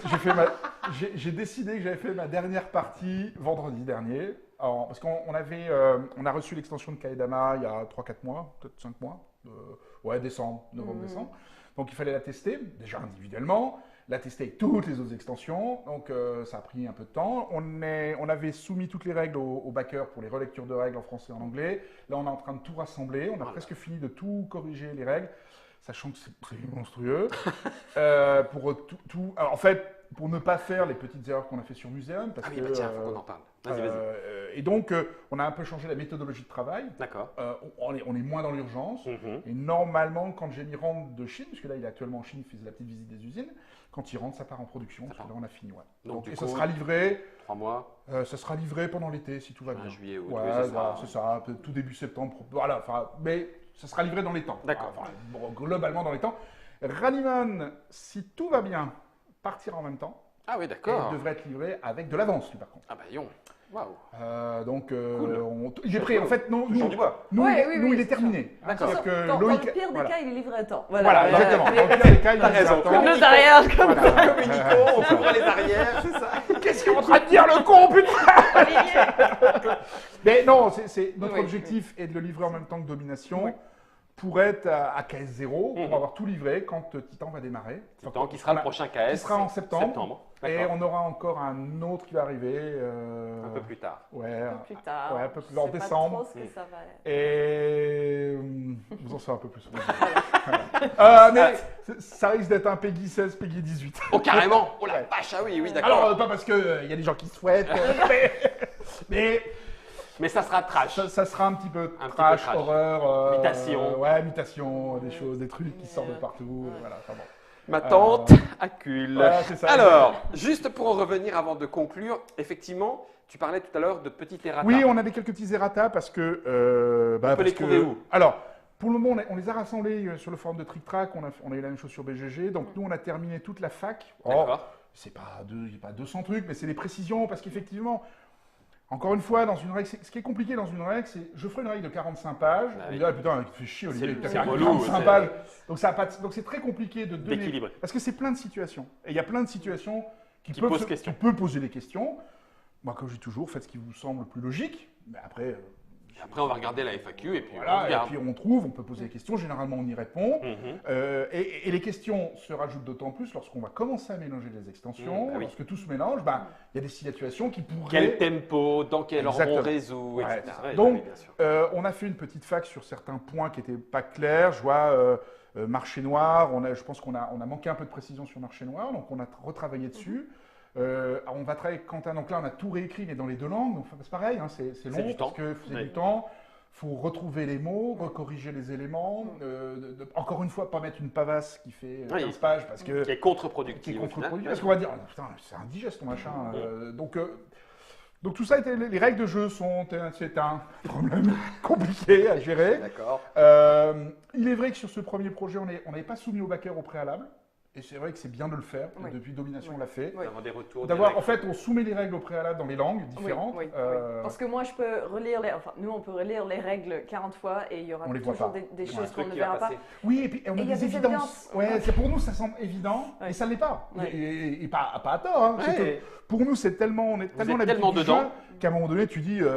Speaker 2: j'ai décidé que j'avais fait ma dernière partie vendredi dernier. Alors, parce qu'on avait, on a reçu l'extension de Kaedama il y a 3-4 mois, peut-être 5 mois. Ouais, novembre-décembre. Donc il fallait la tester, déjà individuellement, la tester avec toutes les autres extensions. Donc ça a pris un peu de temps. On avait soumis toutes les règles au backer pour les relectures de règles en français et en anglais. Là, on est en train de tout rassembler. On a
Speaker 1: Voilà.
Speaker 2: presque fini de tout corriger les règles, sachant que c'est monstrueux. Alors, en fait, pour ne pas faire les petites erreurs qu'on a fait sur Muséum. Parce
Speaker 1: Ah oui,
Speaker 2: que,
Speaker 1: bah tiens, faut qu'on en parle. Vas-y, vas-y.
Speaker 2: et donc, on a un peu changé la méthodologie de travail.
Speaker 1: D'accord.
Speaker 2: On est moins dans l'urgence.
Speaker 1: Mhm.
Speaker 2: Et normalement, quand Jenny rentre de Chine, puisque là il est actuellement en Chine, il fait la petite visite des usines, quand il rentre, ça part en production,
Speaker 1: Ça
Speaker 2: parce que
Speaker 1: part.
Speaker 2: là on a fini. Ouais.
Speaker 1: Donc, du
Speaker 2: et
Speaker 1: coup,
Speaker 2: ça sera livré,
Speaker 1: 3 mois,
Speaker 2: ça sera livré pendant l'été, si tout va
Speaker 1: juin,
Speaker 2: bien.
Speaker 1: juillet, août.
Speaker 2: Ouais,
Speaker 1: oui, c'est
Speaker 2: voilà,
Speaker 1: ça.
Speaker 2: c'est ça, tout début septembre. Voilà, enfin, mais ça sera livré dans les temps.
Speaker 1: D'accord.
Speaker 2: Enfin, bon, globalement dans les temps. Rallyman, si tout va bien, partira en même temps.
Speaker 1: Ah oui,
Speaker 2: Et
Speaker 1: d'accord.
Speaker 2: devrait être livré avec de l'avance, lui, par contre.
Speaker 1: Ah bah, yon. Waouh.
Speaker 2: Donc,
Speaker 1: Cool.
Speaker 2: il est prêt. En fait, non,
Speaker 1: Touchons du bois.
Speaker 2: nous,
Speaker 3: Ouais,
Speaker 2: il,
Speaker 3: oui,
Speaker 2: nous,
Speaker 3: oui,
Speaker 2: il est
Speaker 3: c'est
Speaker 2: terminé.
Speaker 1: D'accord.
Speaker 2: C'est-à-dire que
Speaker 3: Dans
Speaker 2: Loïc-
Speaker 3: le pire des
Speaker 2: voilà.
Speaker 3: cas, il est livré à temps.
Speaker 2: Voilà, exactement.
Speaker 3: Mais-
Speaker 2: Dans le pire des cas, il
Speaker 1: T'as
Speaker 2: est livré à
Speaker 1: raison.
Speaker 2: temps.
Speaker 3: Comme nos arrières, comme
Speaker 2: Voilà.
Speaker 1: Communiquons, on couvre les arrières, c'est ça.
Speaker 2: Qu'est-ce qu'il est en train de dire, le con, putain Mais non, notre
Speaker 3: Oui,
Speaker 2: objectif est de le livrer en même temps que Domination
Speaker 3: Oui.
Speaker 2: pour être à KS0,
Speaker 1: Mhm.
Speaker 2: pour avoir tout livré quand Titan va démarrer.
Speaker 1: Titan, qui sera le prochain KS.
Speaker 2: Qui sera en septembre. Et
Speaker 1: D'accord.
Speaker 2: on aura encore un autre qui va arriver.
Speaker 1: Un peu plus tard.
Speaker 2: Ouais,
Speaker 3: Un peu plus tard.
Speaker 2: Ouais, un peu plus
Speaker 3: Je
Speaker 2: en
Speaker 3: sais pas
Speaker 2: décembre.
Speaker 3: trop ce que ça va être.
Speaker 2: Et vous en saurez un peu plus. Mais ça risque d'être un Peggy 16, Peggy 18.
Speaker 1: Oh, carrément. Oh la
Speaker 2: Ouais.
Speaker 1: vache, ah oui, oui,
Speaker 2: Alors,
Speaker 1: d'accord.
Speaker 2: pas parce qu'il y a des gens qui souhaitent, mais
Speaker 1: Mais ça sera trash.
Speaker 2: Ça sera un petit peu
Speaker 1: Un petit
Speaker 2: trash,
Speaker 1: peu trash.
Speaker 2: horreur.
Speaker 1: Imitation.
Speaker 2: Ouais, imitation, des choses, des trucs qui sortent de partout.
Speaker 3: Ouais.
Speaker 2: Voilà, enfin bon.
Speaker 1: Ma tante accule.
Speaker 2: Voilà, c'est ça.
Speaker 1: Alors, juste pour en revenir avant de conclure, effectivement, tu parlais tout à l'heure de petits errata.
Speaker 2: Oui, on avait quelques petits errata parce que.
Speaker 1: On peut les trouver où?
Speaker 2: Alors, pour le moment, on les a rassemblés sur le forum de Trick Track. On a eu la même chose sur BGG. Donc, nous, on a terminé toute la fac.
Speaker 1: D'accord.
Speaker 2: C'est pas, il n'y a pas 200 trucs, mais c'est des précisions parce qu'effectivement, encore une fois, dans une règle, ce qui est compliqué dans une règle, c'est je ferai une règle de 45 pages.
Speaker 1: Ah
Speaker 2: On
Speaker 1: oui.
Speaker 2: me dirait, putain, tu fais chier, Olivier,
Speaker 1: C'est-
Speaker 2: t'as
Speaker 1: c'est
Speaker 2: fait
Speaker 1: relou,
Speaker 2: 45
Speaker 1: c'est-
Speaker 2: pages. Donc, ça a pas donc c'est très compliqué de donner.
Speaker 1: D'équilibrer.
Speaker 2: Parce que c'est plein de situations. Et il y a plein de situations qui
Speaker 1: posent question.
Speaker 2: peuvent poser des questions. Moi, comme je dis toujours, faites ce qui vous semble le plus logique. Mais après,
Speaker 1: Et après, on va regarder la FAQ et puis on
Speaker 2: voilà, et
Speaker 1: regarde.
Speaker 2: puis on trouve, on peut poser des questions. Généralement, on y répond.
Speaker 1: Mhm.
Speaker 2: Et les questions se rajoutent d'autant plus lorsqu'on va commencer à mélanger les extensions.
Speaker 1: Ah oui.
Speaker 2: Lorsque tout se mélange, il y a des situations qui pourraient.
Speaker 1: Quel tempo, dans quel ordre on
Speaker 2: Exactement.
Speaker 1: résout,
Speaker 2: Ouais,
Speaker 1: etc.
Speaker 2: c'est ça.
Speaker 1: Ouais,
Speaker 2: Donc,
Speaker 1: oui, bien sûr.
Speaker 2: On a fait une petite fac sur certains points qui n'étaient pas clairs. Je vois marché noir. Je pense qu'on a manqué un peu de précision sur marché noir, donc on a retravaillé dessus. On va travailler avec Quentin. Donc là, on a tout réécrit, mais dans les deux langues. Donc c'est pareil, hein, c'est long
Speaker 1: du temps.
Speaker 2: parce que c'est
Speaker 1: Oui.
Speaker 2: du temps. Faut retrouver les mots, recorriger les éléments. Encore une fois, pas mettre une pavasse qui fait 15
Speaker 1: Oui.
Speaker 2: pages parce que
Speaker 1: Qui est
Speaker 2: qui est
Speaker 1: contre-productif. au
Speaker 2: contre-produit.
Speaker 1: final.
Speaker 2: Parce qu'on va dire, ah, putain, c'est indigeste ton machin. Donc tout ça, les règles de jeu c'est un problème compliqué à gérer.
Speaker 1: D'accord.
Speaker 2: Il est vrai que sur ce premier projet, on n'avait pas soumis au backer au préalable. Et c'est vrai que c'est bien de le faire.
Speaker 3: Oui.
Speaker 2: Depuis Domination,
Speaker 3: Oui.
Speaker 2: on l'a fait.
Speaker 3: Oui.
Speaker 1: D'avoir des retours.
Speaker 2: D'avoir,
Speaker 1: directs.
Speaker 2: en fait, on soumet les règles au préalable dans les langues différentes.
Speaker 3: Oui, oui, oui. Parce que moi, je peux relire enfin, nous, on peut relire les règles 40 fois et il y aura
Speaker 2: On les voit
Speaker 3: toujours
Speaker 2: pas.
Speaker 3: des
Speaker 1: Il y a un
Speaker 3: choses qu'on
Speaker 1: truc
Speaker 3: ne
Speaker 1: qui va
Speaker 3: verra pas.
Speaker 1: passer.
Speaker 2: Oui, et puis on a
Speaker 3: Et il y a
Speaker 2: des
Speaker 3: des
Speaker 2: évidences.
Speaker 3: évidences.
Speaker 2: Ouais,
Speaker 3: Ouais.
Speaker 2: c'est pour nous, ça semble évident,
Speaker 3: Ouais.
Speaker 2: mais ça ne l'est pas.
Speaker 3: Ouais.
Speaker 2: Et pas à tort. Hein. C'est
Speaker 1: Ouais.
Speaker 2: que pour nous, c'est tellement, on est tellement
Speaker 1: êtes
Speaker 2: l'habitude
Speaker 1: tellement
Speaker 2: du
Speaker 1: dedans.
Speaker 2: jeu qu'à un moment donné, tu dis,
Speaker 3: oui,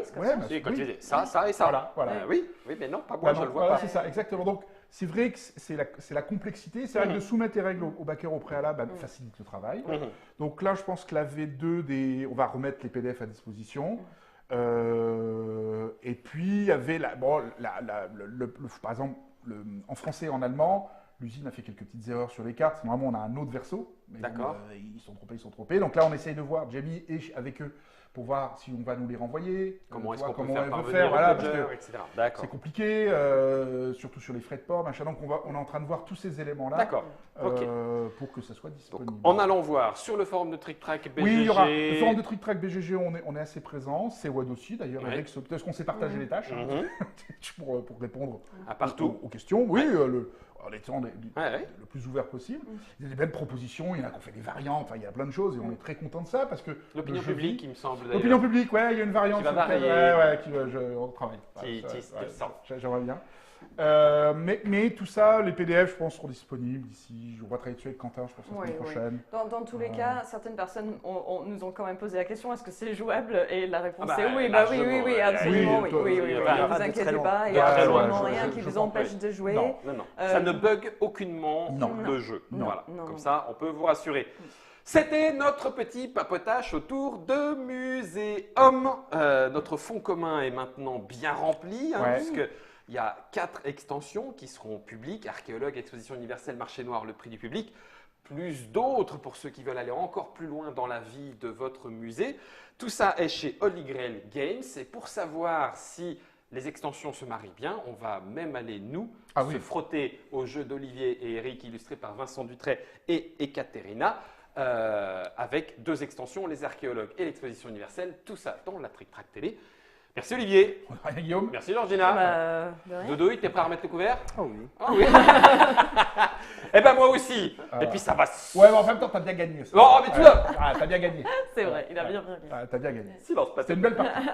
Speaker 3: c'est comme ça.
Speaker 1: Si, quand
Speaker 2: oui.
Speaker 1: tu dis ça et ça.
Speaker 2: Voilà.
Speaker 1: Oui, mais non, pas moi,
Speaker 2: Bah
Speaker 1: je
Speaker 2: non,
Speaker 1: le vois
Speaker 2: voilà,
Speaker 1: pas.
Speaker 2: c'est ça, exactement. Donc, c'est vrai que c'est la complexité. C'est vrai que de soumettre les règles au backer au préalable facilite le travail.
Speaker 1: Mhm.
Speaker 2: Donc là, je pense que la V2, on va remettre les PDF à disposition. Et puis, il y avait, par exemple, en français et en allemand, l'usine a fait quelques petites erreurs sur les cartes. Normalement, on a un autre verso. Mais bon,
Speaker 1: D'accord.
Speaker 2: ils sont trompés. Donc là, on essaye de voir, Jamie et avec eux, pour voir si on va nous les renvoyer.
Speaker 1: Comment est-ce
Speaker 2: voir
Speaker 1: qu'on peut
Speaker 2: comment
Speaker 1: faire
Speaker 2: elle veut
Speaker 1: parvenir
Speaker 2: faire,
Speaker 1: au
Speaker 2: voilà, parce
Speaker 1: ledger,
Speaker 2: que
Speaker 1: etc. D'accord.
Speaker 2: c'est compliqué, surtout sur les frais de port, machin. Donc on est en train de voir tous ces éléments-là
Speaker 1: D'accord. Ok.
Speaker 2: pour que ça soit
Speaker 1: Donc,
Speaker 2: disponible.
Speaker 1: en allant voir sur le forum de Trick Track BGG.
Speaker 2: Oui, il y aura le forum de Trick Track BGG, on est assez présent. C'est Wad aussi d'ailleurs,
Speaker 1: Ouais.
Speaker 2: Eric, parce qu'on s'est partagé les tâches hein,
Speaker 1: Mhm.
Speaker 2: pour répondre
Speaker 1: À partout.
Speaker 2: aux questions. Oui, en étant
Speaker 1: Ouais.
Speaker 2: le plus ouvert possible. Il y a des belles propositions, il y en a qui ont fait des variantes, enfin il y a plein de choses et on est très content de ça parce que
Speaker 1: L'opinion
Speaker 2: le jeu
Speaker 1: publique,
Speaker 2: vit.
Speaker 1: il me semble.
Speaker 2: L'opinion
Speaker 1: d'ailleurs.
Speaker 2: publique, ouais, il y a une variante.
Speaker 1: Qui va
Speaker 2: sur laquelle-
Speaker 1: varier.
Speaker 2: on travaille.
Speaker 1: Qui
Speaker 2: Ça,
Speaker 1: sort.
Speaker 2: J'aimerais bien. Mais tout ça, les PDF, je pense, seront disponibles d'ici. On va travailler dessus avec Quentin, je pense, la
Speaker 3: Oui,
Speaker 2: semaine
Speaker 3: oui.
Speaker 2: prochaine.
Speaker 3: Dans tous les cas, certaines personnes nous ont quand même posé la question est-ce que c'est jouable? Et la réponse
Speaker 1: Ah bah,
Speaker 3: est oui,
Speaker 2: ouais.
Speaker 3: absolument,
Speaker 2: Oui,
Speaker 3: oui, oui,
Speaker 2: oui,
Speaker 3: oui.
Speaker 2: bah,
Speaker 3: Ne
Speaker 4: pas
Speaker 3: vous
Speaker 4: de très
Speaker 3: inquiétez
Speaker 4: long.
Speaker 3: pas, il n'y a
Speaker 1: Ouais,
Speaker 3: absolument
Speaker 2: ouais,
Speaker 3: rien
Speaker 2: je
Speaker 3: qui vous
Speaker 2: comprends.
Speaker 3: empêche de jouer.
Speaker 2: Non.
Speaker 1: Non, non.
Speaker 3: Euh,
Speaker 1: Ça ne bug aucunement
Speaker 2: Non.
Speaker 1: le jeu.
Speaker 3: Non.
Speaker 1: Voilà.
Speaker 3: Non,
Speaker 1: Comme
Speaker 3: non.
Speaker 1: ça, on peut vous rassurer. C'était notre petit papotage autour de Muséum. Notre fonds commun est maintenant bien rempli, hein,
Speaker 2: Ouais.
Speaker 1: puisque il y a 4 extensions qui seront publiques, Archéologue, Exposition universelle, Marché noir, le prix du public, plus d'autres pour ceux qui veulent aller encore plus loin dans la vie de votre musée. Tout ça est chez Holy Grail Games. Et pour savoir si les extensions se marient bien, on va même aller, nous,
Speaker 2: Ah
Speaker 1: se
Speaker 2: oui.
Speaker 1: frotter au jeu d'Olivier et Eric, illustré par Vincent Dutray et Ekaterina, avec 2 extensions, les archéologues et l'exposition universelle. Tout ça dans la Trick Track Télé. Merci Olivier.
Speaker 2: Rien, Guillaume.
Speaker 1: Merci Georgina.
Speaker 3: Bah, de rien.
Speaker 1: Dodo, t'es prêt à remettre le couvert?
Speaker 4: Ah oui.
Speaker 1: Ah oui. Eh ben moi aussi.
Speaker 2: Ah.
Speaker 1: Et puis ça va.
Speaker 2: Ouais, mais en même temps, t'as bien gagné.
Speaker 1: Oh, mais tu l'as.
Speaker 2: Ah, t'as bien gagné.
Speaker 3: C'est vrai, il a bien.
Speaker 2: Ah, t'as bien gagné.
Speaker 1: Silence, pas
Speaker 2: C'était une belle partie.